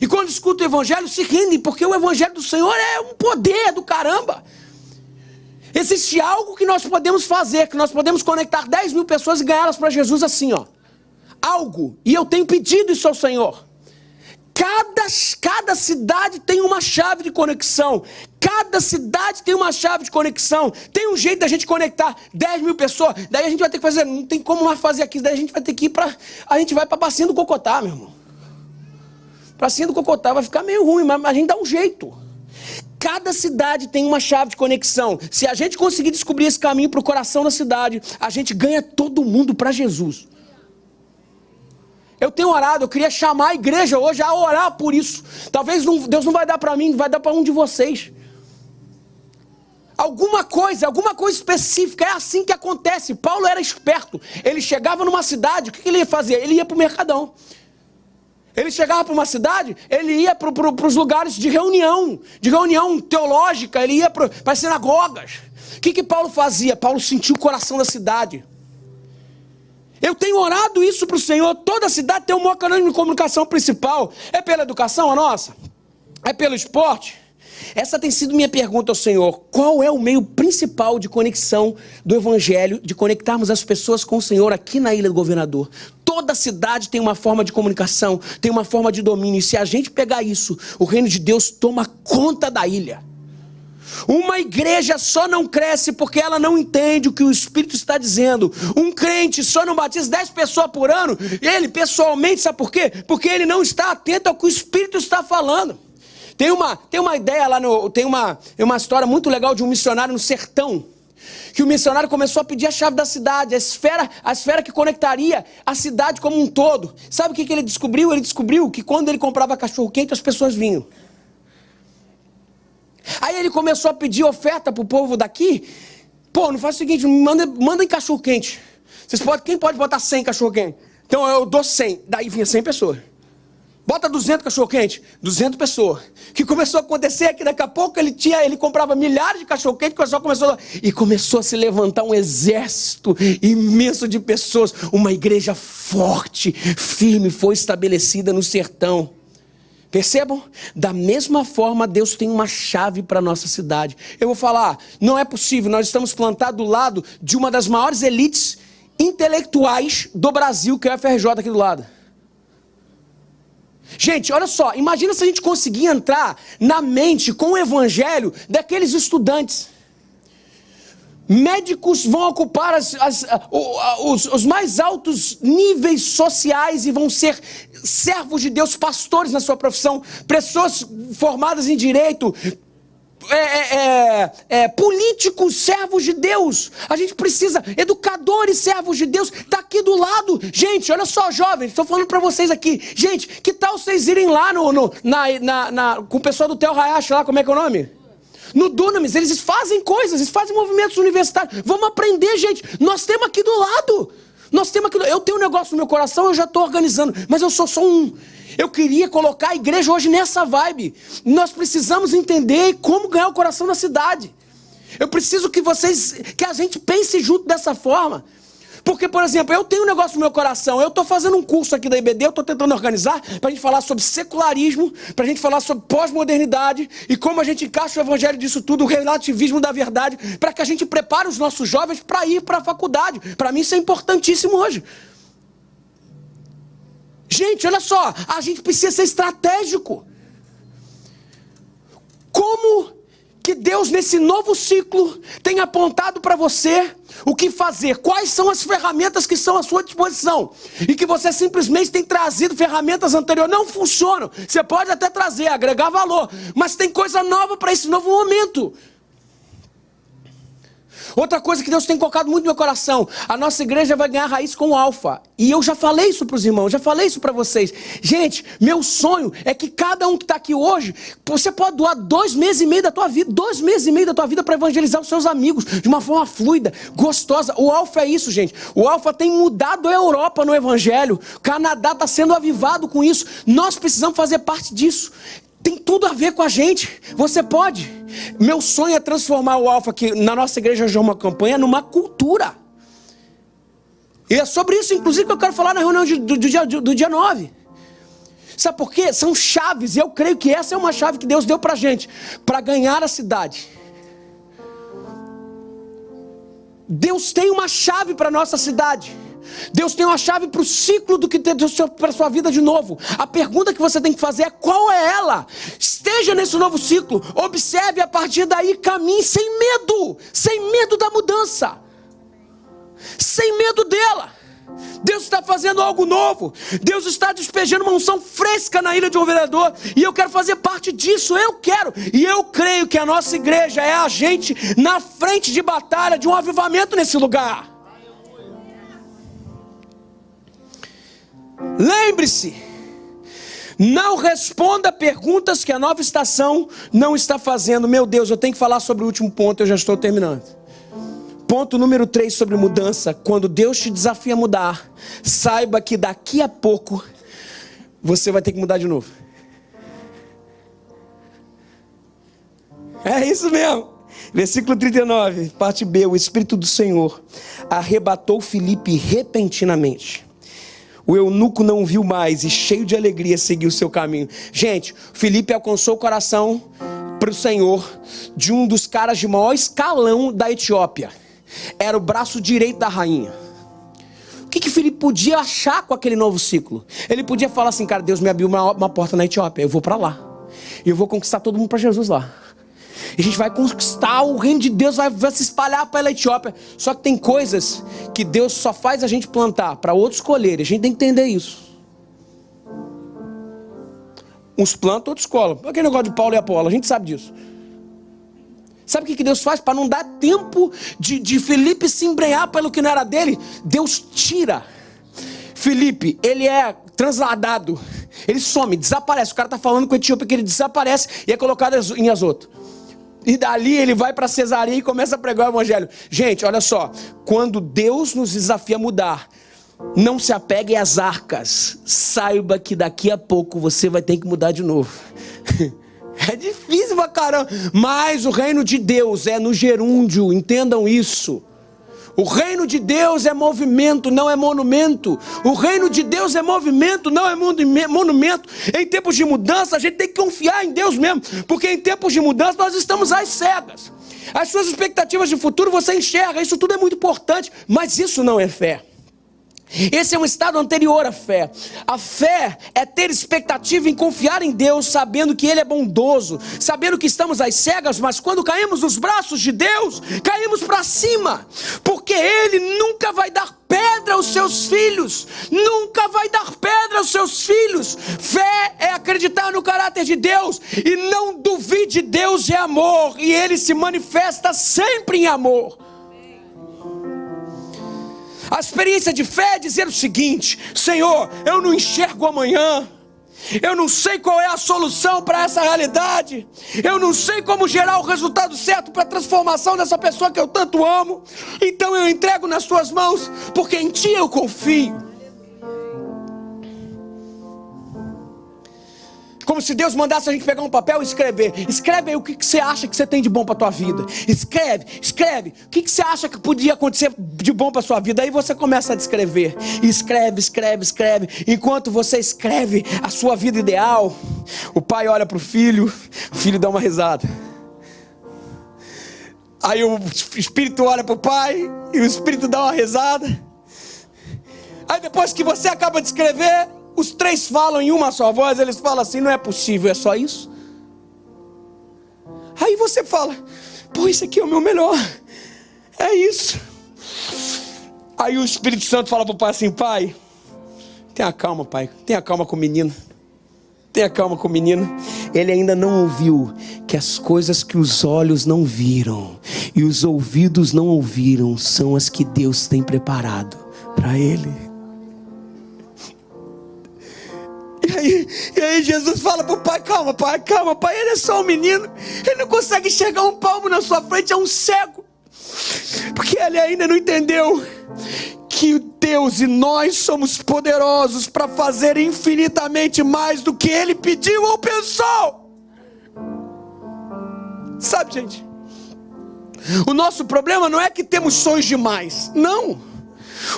E quando escutam o evangelho, se rendem, porque o evangelho do Senhor é um poder do caramba. Existe algo que nós podemos fazer, que nós podemos conectar 10 mil pessoas e ganhá-las para Jesus assim, ó. Algo. E eu tenho pedido isso ao Senhor. Cada cidade tem uma chave de conexão. Cada cidade tem uma chave de conexão. Tem um jeito da gente conectar 10 mil pessoas. Daí a gente vai ter que fazer, não tem como mais fazer aqui. Daí a gente vai ter que ir para... A gente vai para Bacia do Cocotá, meu irmão. Bacia do Cocotá vai ficar meio ruim, mas a gente dá um jeito. Cada cidade tem uma chave de conexão. Se a gente conseguir descobrir esse caminho para o coração da cidade, a gente ganha todo mundo para Jesus. Eu tenho orado, eu queria chamar a igreja hoje a orar por isso. Talvez Deus não vai dar para mim, vai dar para um de vocês. Alguma coisa específica, é assim que acontece. Paulo era esperto. Ele chegava numa cidade, o que ele ia fazer? Ele ia para o mercadão. Ele chegava para uma cidade, ele ia para os lugares de reunião teológica, ele ia para as sinagogas. O que Paulo fazia? Paulo sentiu o coração da cidade. Eu tenho orado isso para o Senhor. Toda cidade tem um maior canal de comunicação principal. É pela educação a nossa? É pelo esporte? Essa tem sido minha pergunta ao Senhor. Qual é o meio principal de conexão do evangelho, de conectarmos as pessoas com o Senhor aqui na Ilha do Governador? Toda cidade tem uma forma de comunicação, tem uma forma de domínio. E se a gente pegar isso, o reino de Deus toma conta da ilha. Uma igreja só não cresce porque ela não entende o que o Espírito está dizendo. Um crente só não batiza 10 pessoas por ano. Ele pessoalmente, sabe por quê? Porque ele não está atento ao que o Espírito está falando. Tem uma ideia lá, tem uma história muito legal de um missionário no sertão. Que o missionário começou a pedir a chave da cidade, a esfera que conectaria a cidade como um todo. Sabe o que ele descobriu? Ele descobriu que quando ele comprava cachorro-quente, as pessoas vinham. Aí ele começou a pedir oferta pro povo daqui. Pô, não faz o seguinte, manda em cachorro-quente. Quem pode botar 100 cachorro-quente? Então eu dou 100. Daí vinha 100 pessoas. Bota 200 cachorro-quente, 200 pessoas. O que começou a acontecer é que daqui a pouco ele comprava milhares de cachorro-quente, começou a se levantar um exército imenso de pessoas. Uma igreja forte, firme, foi estabelecida no sertão. Percebam? Da mesma forma, Deus tem uma chave para a nossa cidade. Eu vou falar, não é possível, nós estamos plantados do lado de uma das maiores elites intelectuais do Brasil, que é a FRJ aqui do lado. Gente, olha só, imagina se a gente conseguir entrar na mente com o evangelho daqueles estudantes. Médicos vão ocupar os mais altos níveis sociais e vão ser servos de Deus, pastores na sua profissão, pessoas formadas em direito, políticos, servos de Deus. A gente precisa educadores, servos de Deus. Está aqui do lado. Gente, olha só, jovens, estou falando para vocês aqui. Gente, que tal vocês irem lá com o pessoal do Tel Hayashi lá, como é que é o nome? No Dunamis, eles fazem coisas, eles fazem movimentos universitários. Vamos aprender, gente. Nós temos aqui do lado. Eu tenho um negócio no meu coração, eu já estou organizando, mas eu sou só um. Eu queria colocar a igreja hoje nessa vibe. Nós precisamos entender como ganhar o coração da cidade. Eu preciso que a gente pense junto dessa forma. Porque, por exemplo, eu tenho um negócio no meu coração. Eu estou fazendo um curso aqui da IBD, eu estou tentando organizar para a gente falar sobre secularismo, para a gente falar sobre pós-modernidade e como a gente encaixa o evangelho disso tudo, o relativismo da verdade, para que a gente prepare os nossos jovens para ir para a faculdade. Para mim isso é importantíssimo hoje. Gente, olha só, a gente precisa ser estratégico. Como que Deus, nesse novo ciclo, tem apontado para você o que fazer? Quais são as ferramentas que estão à sua disposição? E que você simplesmente tem trazido ferramentas anteriores. Não funcionam. Você pode até trazer, agregar valor, mas tem coisa nova para esse novo momento. Outra coisa que Deus tem colocado muito no meu coração: a nossa igreja vai ganhar raiz com o Alfa. E eu já falei isso para os irmãos, já falei isso para vocês. Gente, meu sonho é que cada um que está aqui hoje, você pode doar 2 meses e meio da tua vida, 2 meses e meio da tua vida para evangelizar os seus amigos, de uma forma fluida, gostosa. O Alfa é isso, gente. O Alfa tem mudado a Europa no evangelho. O Canadá está sendo avivado com isso. Nós precisamos fazer parte disso. Tem tudo a ver com a gente. Você pode. Meu sonho é transformar o Alfa, que na nossa igreja já é uma campanha, numa cultura. E é sobre isso, inclusive, que eu quero falar na reunião do dia 9. Sabe por quê? São chaves. E eu creio que essa é uma chave que Deus deu pra gente, para ganhar a cidade. Deus tem uma chave para a nossa cidade. Deus tem uma chave para o ciclo do que tem para a sua vida de novo. A pergunta que você tem que fazer é: qual é ela? Esteja nesse novo ciclo, observe, a partir daí caminhe sem medo da mudança, sem medo dela. Deus está fazendo algo novo. Deus está despejando uma unção fresca na ilha de um vereador, e eu quero fazer parte disso. Eu quero, e eu creio que a nossa igreja é a gente na frente de batalha de um avivamento nesse lugar. Lembre-se, não responda perguntas que a nova estação não está fazendo. Meu Deus, eu tenho que falar sobre o último ponto, eu já estou terminando. Ponto número 3 sobre mudança. Quando Deus te desafia a mudar, saiba que daqui a pouco você vai ter que mudar de novo. É isso mesmo. Versículo 39, parte B. O Espírito do Senhor arrebatou Filipe repentinamente. O eunuco não viu mais e, cheio de alegria, seguiu o seu caminho. Gente, Filipe alcançou o coração para o Senhor de um dos caras de maior escalão da Etiópia. Era o braço direito da rainha. O que Filipe podia achar com aquele novo ciclo? Ele podia falar assim: cara, Deus me abriu uma porta na Etiópia, eu vou para lá. E eu vou conquistar todo mundo para Jesus lá. E a gente vai conquistar o reino de Deus, vai se espalhar pela Etiópia. Só que tem coisas que Deus só faz a gente plantar para outros colherem. A gente tem que entender isso. Uns plantam, outros colam. Aquele negócio de Paulo e Apolo, a gente sabe disso. Sabe o que Deus faz? Para não dar tempo de Filipe se embrenhar pelo que não era dele, Deus tira Filipe. Ele é transladado, ele some, desaparece. O cara está falando com o etíope que ele desaparece e é colocado em Azoto. E dali ele vai para Cesareia e começa a pregar o evangelho. Gente, olha só, quando Deus nos desafia a mudar, não se apegue às arcas. Saiba que daqui a pouco você vai ter que mudar de novo. É difícil pra caramba, mas o reino de Deus é no gerúndio, entendam isso. O reino de Deus é movimento, não é monumento. O reino de Deus é movimento, não é monumento. Em tempos de mudança, a gente tem que confiar em Deus mesmo, porque em tempos de mudança nós estamos às cegas. As suas expectativas de futuro você enxerga, isso tudo é muito importante, mas isso não é fé. Esse é um estado anterior à fé. A fé é ter expectativa em confiar em Deus, sabendo que Ele é bondoso, sabendo que estamos às cegas, mas quando caímos nos braços de Deus, caímos para cima, porque Ele nunca vai dar pedra aos seus filhos, nunca vai dar pedra aos seus filhos. Fé é acreditar no caráter de Deus, e não duvide de Deus é amor e Ele se manifesta sempre em amor. A experiência de fé é dizer o seguinte: Senhor, eu não enxergo amanhã, eu não sei qual é a solução para essa realidade, eu não sei como gerar o resultado certo para a transformação dessa pessoa que eu tanto amo, então eu entrego nas tuas mãos, porque em ti eu confio. Como se Deus mandasse a gente pegar um papel e escrever. Escreve aí o que você acha que você tem de bom para a tua vida. Escreve. O que você acha que podia acontecer de bom para a sua vida. Aí você começa a descrever. Escreve. Enquanto você escreve a sua vida ideal, o pai olha para o filho dá uma risada. Aí o espírito olha para o pai e o espírito dá uma risada. Aí depois que você acaba de escrever, os três falam em uma só voz. Eles falam assim: não é possível, é só isso? Aí você fala: pô, isso aqui é o meu melhor, é isso. Aí o Espírito Santo fala para o pai assim: pai, tenha calma, pai, tenha calma com o menino. Tenha calma com o menino. Ele ainda não ouviu que as coisas que os olhos não viram e os ouvidos não ouviram são as que Deus tem preparado para ele. E aí Jesus fala pro pai: calma pai, ele é só um menino, ele não consegue enxergar um palmo na sua frente, é um cego, porque ele ainda não entendeu que Deus e nós somos poderosos para fazer infinitamente mais do que ele pediu ou pensou. Sabe, gente, o nosso problema não é que temos sonhos demais, não.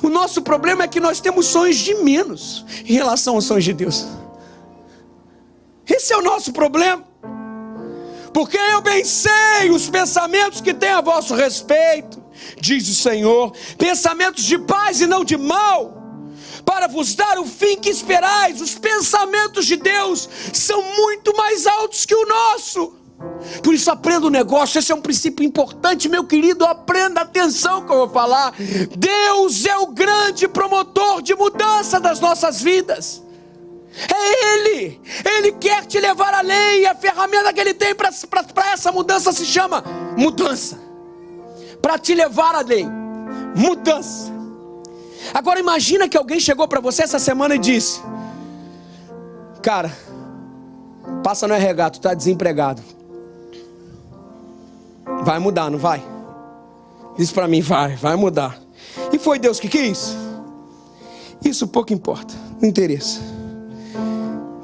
O nosso problema é que nós temos sonhos de menos em relação aos sonhos de Deus. Esse é o nosso problema. Porque eu bem sei os pensamentos que tenho a vosso respeito, diz o Senhor, pensamentos de paz e não de mal, para vos dar o fim que esperais. Os pensamentos de Deus são muito mais altos que o nosso. Por isso aprenda o negócio. Esse é um princípio importante, meu querido. Aprenda, atenção que eu vou falar. Deus é o grande promotor de mudança das nossas vidas. É Ele quer te levar além. E a ferramenta que Ele tem para essa mudança se chama mudança. Para te levar além, mudança. Agora imagina que alguém chegou para você essa semana e disse: cara, passa no RH, tu está desempregado. Vai mudar, não vai? Diz para mim: vai mudar. E foi Deus que quis? Isso pouco importa, não interessa.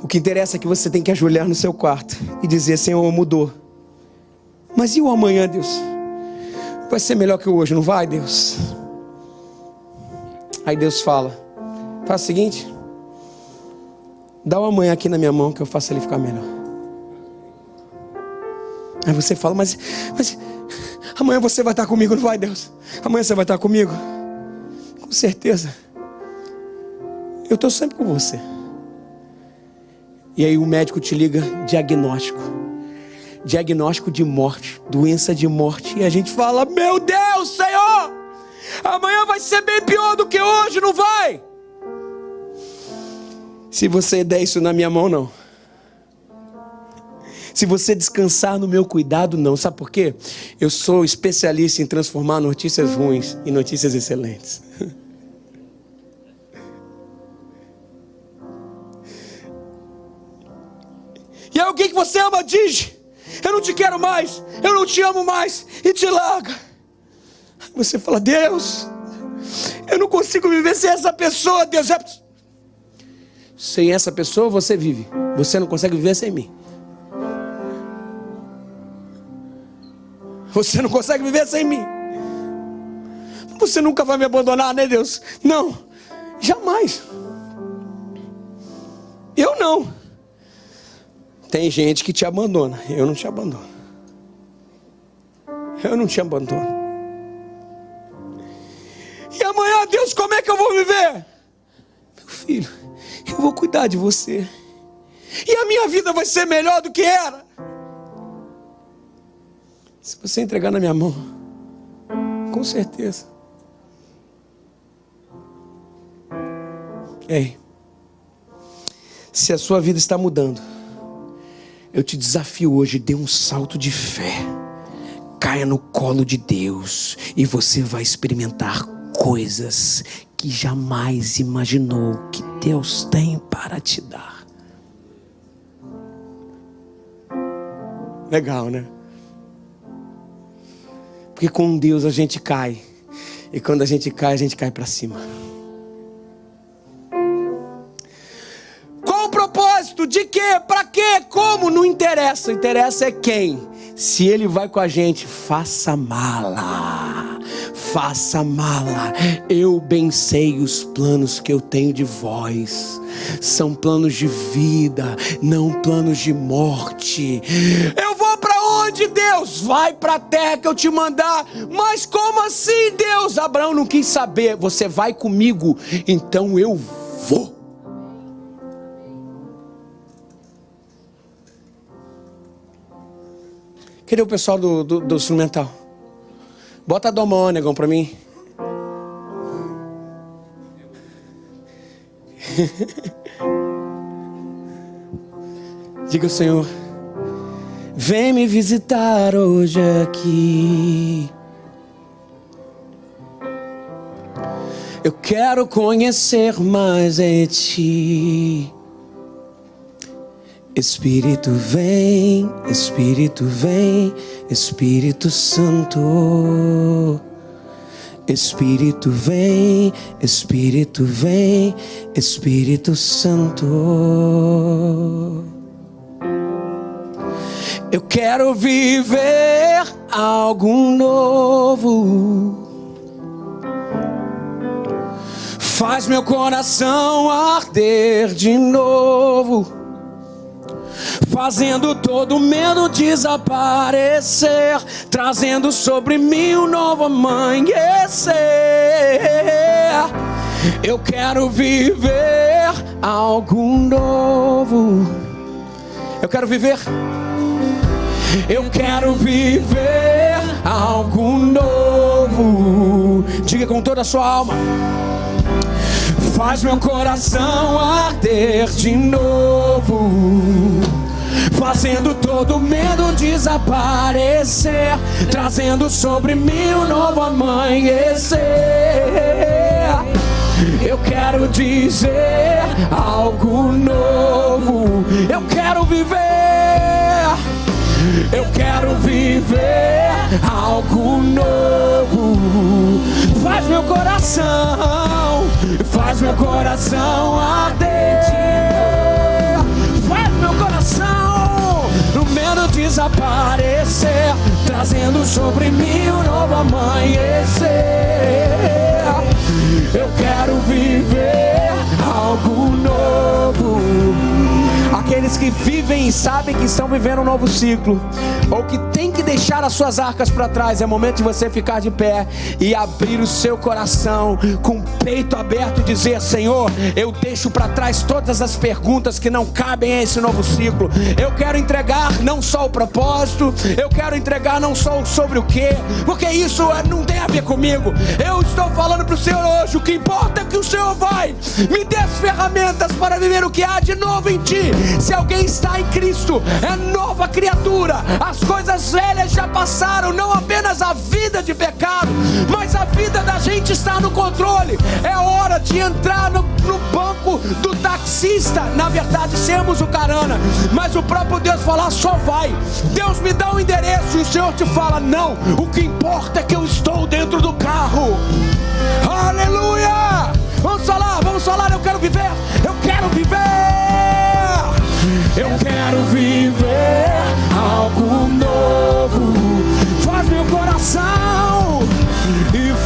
O que interessa é que você tem que ajoelhar no seu quarto e dizer: Senhor, mudou. Mas e o amanhã, Deus? Vai ser melhor que o hoje, não vai, Deus? Aí Deus fala: faz o seguinte, dá o amanhã aqui na minha mão que eu faço ele ficar melhor. Aí você fala: mas amanhã você vai estar comigo, não vai, Deus? Amanhã você vai estar comigo? Com certeza. Eu estou sempre com você. E aí o médico te liga: diagnóstico de morte, doença de morte. E a gente fala: meu Deus, Senhor, amanhã vai ser bem pior do que hoje, não vai? Se você der isso na minha mão, não. Se você descansar no meu cuidado, não. Sabe por quê? Eu sou especialista em transformar notícias ruins em notícias excelentes. E alguém que você ama diz: eu não te quero mais, eu não te amo mais, e te larga. Você fala: Deus, eu não consigo viver sem essa pessoa. Deus, sem essa pessoa você vive, você não consegue viver sem mim. Você não consegue viver sem mim. Você nunca vai me abandonar, né, Deus? Não, jamais. Eu não. Tem gente que te abandona, eu não te abandono. Eu não te abandono. E amanhã, Deus, como é que eu vou viver? Meu filho, eu vou cuidar de você. E a minha vida vai ser melhor do que era. Se você entregar na minha mão, com certeza. Ei, se a sua vida está mudando, Eu te desafio hoje, dê um salto de fé. Caia no colo de Deus e você vai experimentar coisas que jamais imaginou que Deus tem para te dar. Legal, né? Porque com Deus a gente cai. E quando a gente cai para cima. Qual o propósito? De quê? Para quê? Como? Não interessa. Interessa é quem. Se ele vai com a gente, faça mala. Faça mala. Eu bem sei os planos que eu tenho de vós. São planos de vida, não planos de morte. Eu vou para onde, Deus? Vai para a terra que eu te mandar. Mas como assim, Deus? Abraão não quis saber. Você vai comigo, então eu vou. Cadê o pessoal do instrumental? Bota a Domão, negão, pra mim. Diga ao Senhor: vem me visitar hoje aqui. Eu quero conhecer mais de ti. Espírito vem, Espírito vem, Espírito Santo. Espírito vem, Espírito vem, Espírito Santo. Eu quero viver algo novo. Faz meu coração arder de novo, fazendo todo medo desaparecer, trazendo sobre mim um novo amanhecer. Eu quero viver algo novo. Eu quero viver algo novo. Diga com toda a sua alma: faz meu coração arder de novo, fazendo todo medo desaparecer, trazendo sobre mim um novo amanhecer. Eu quero dizer algo novo. Eu quero viver algo novo. Faz meu coração arder. Faz meu coração no medo desaparecer, trazendo sobre mim um novo amanhecer. Eu quero viver algo novo. Aqueles que vivem e sabem que estão vivendo um novo ciclo, ou que tem que deixar as suas arcas para trás, é momento de você ficar de pé e abrir o seu coração com o peito aberto e dizer: Senhor, eu deixo para trás todas as perguntas que não cabem a esse novo ciclo. Eu quero entregar não só o propósito, eu quero entregar não só sobre o que, porque isso não tem a ver comigo. Eu estou falando para o Senhor hoje: o que importa é que o Senhor vai me dê as ferramentas para viver o que há de novo em ti. Se alguém está em Cristo, é nova criatura. As coisas velhas já passaram. Não apenas a vida de pecado, mas a vida da gente está no controle. É hora de entrar no banco do taxista. Na verdade, sermos o carona, mas o próprio Deus falar: só vai. Deus me dá um endereço e o Senhor te fala: não, o que importa é que eu estou dentro do carro. Aleluia! Vamos falar. Eu quero viver. Algo novo.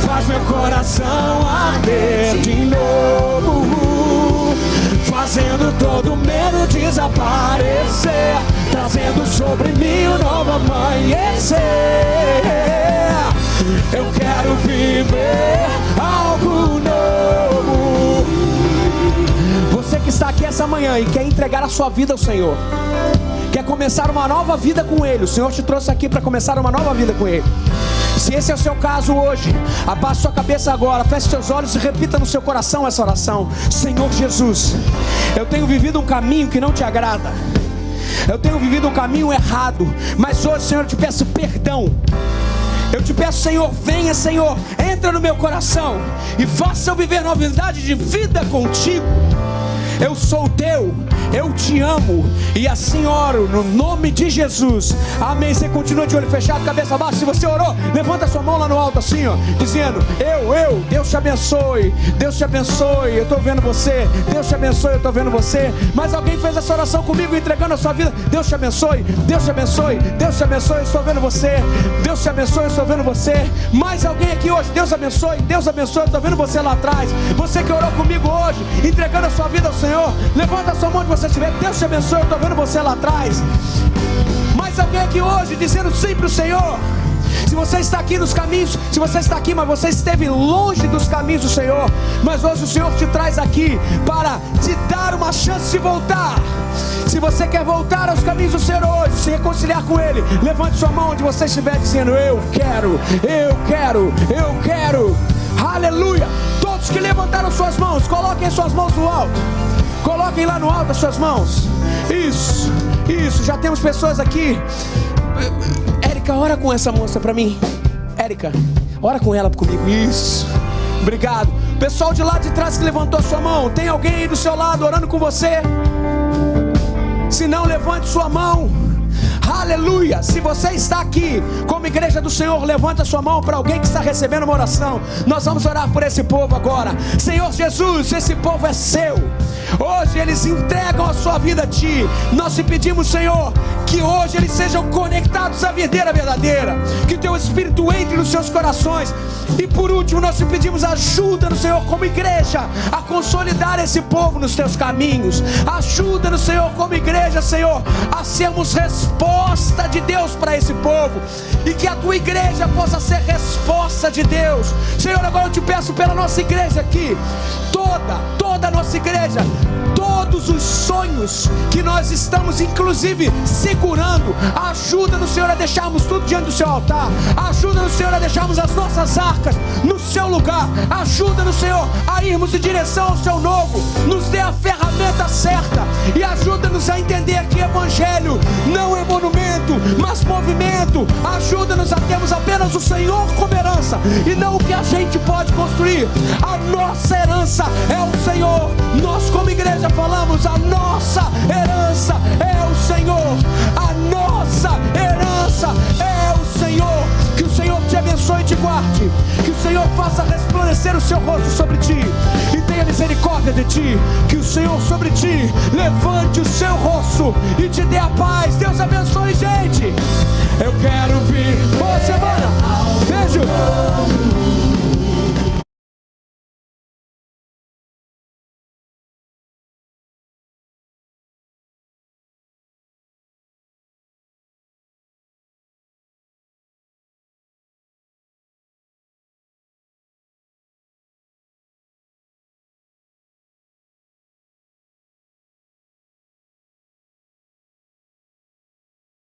Faz meu coração arder de novo, fazendo todo medo desaparecer, trazendo sobre mim um novo amanhecer. Eu quero viver algo novo. Você que está aqui essa manhã e quer entregar a sua vida ao Senhor, quer começar uma nova vida com Ele, o Senhor te trouxe aqui para começar uma nova vida com Ele. Se esse é o seu caso hoje, abaixe sua cabeça agora, feche seus olhos e repita no seu coração essa oração: Senhor Jesus, eu tenho vivido um caminho que não te agrada. Eu tenho vivido um caminho errado, mas hoje, Senhor, eu te peço perdão. Eu te peço, Senhor, venha, Senhor, entra no meu coração e faça eu viver novidade de vida contigo. Eu sou teu, eu te amo, e assim oro no nome de Jesus, amém. Você continua de olho fechado, cabeça baixa. Se você orou, levanta sua mão lá no alto assim, ó, dizendo, Deus te abençoe, Deus te abençoe, eu estou vendo você, Deus te abençoe, eu estou vendo você. Mas alguém fez essa oração comigo, entregando a sua vida, Deus te abençoe, Deus te abençoe, Deus te abençoe, eu estou vendo você, Deus te abençoe, eu estou vendo você. Mais alguém aqui hoje, Deus abençoe, eu estou vendo você lá atrás. Você que orou comigo hoje, entregando a sua vida ao Senhor, levanta a sua mão onde você estiver, Deus te abençoe, eu estou vendo você lá atrás. Mais alguém aqui hoje, dizendo sim para o Senhor. Se você está aqui nos caminhos, se você está aqui, mas você esteve longe dos caminhos do Senhor, mas hoje o Senhor te traz aqui para te dar uma chance de voltar. Se você quer voltar aos caminhos do Senhor hoje, se reconciliar com Ele, levante sua mão onde você estiver, dizendo, eu quero. Aleluia. Todos que levantaram suas mãos, coloquem suas mãos no alto. Coloquem lá no alto as suas mãos. Isso, já temos pessoas aqui. Érica, ora com essa moça para mim. Érica, ora com ela comigo. Isso, obrigado. Pessoal de lá de trás que levantou sua mão, tem alguém aí do seu lado orando com você? Se não, levante sua mão. Aleluia. Se você está aqui como igreja do Senhor, levanta sua mão para alguém que está recebendo uma oração. Nós vamos orar por esse povo agora. Senhor Jesus, esse povo é seu. Hoje eles entregam a sua vida a Ti. Nós te pedimos, Senhor, que hoje eles sejam conectados à videira verdadeira, que Teu Espírito entre nos seus corações. E por último, nós te pedimos ajuda-nos, Senhor, como igreja, a consolidar esse povo nos Teus caminhos. Ajuda-nos, Senhor, como igreja, Senhor, a sermos resposta de Deus para esse povo, e que a Tua igreja possa ser resposta de Deus. Senhor, agora eu te peço pela nossa igreja aqui, toda a nossa igreja, todos os sonhos que nós estamos inclusive segurando, ajuda-nos, Senhor, a deixarmos tudo diante do Seu altar. Ajuda-nos, Senhor, a deixarmos as nossas arcas no seu lugar. Ajuda-nos, Senhor, a irmos em direção ao Seu novo. Nos dê a ferramenta certa e ajuda-nos a entender que Evangelho não é monumento, mas movimento. Ajuda-nos a termos apenas o Senhor como herança e não o que a gente pode construir. A nossa herança é o Senhor. Nós como igreja falamos, a nossa herança é o Senhor. A nossa herança é o Senhor. Que o Senhor te abençoe e te guarde. Que o Senhor faça resplandecer o seu rosto sobre ti e tenha misericórdia de ti. Que o Senhor sobre ti levante o seu rosto e te dê a paz. Deus abençoe, gente. Eu quero vir. Boa semana. Beijo.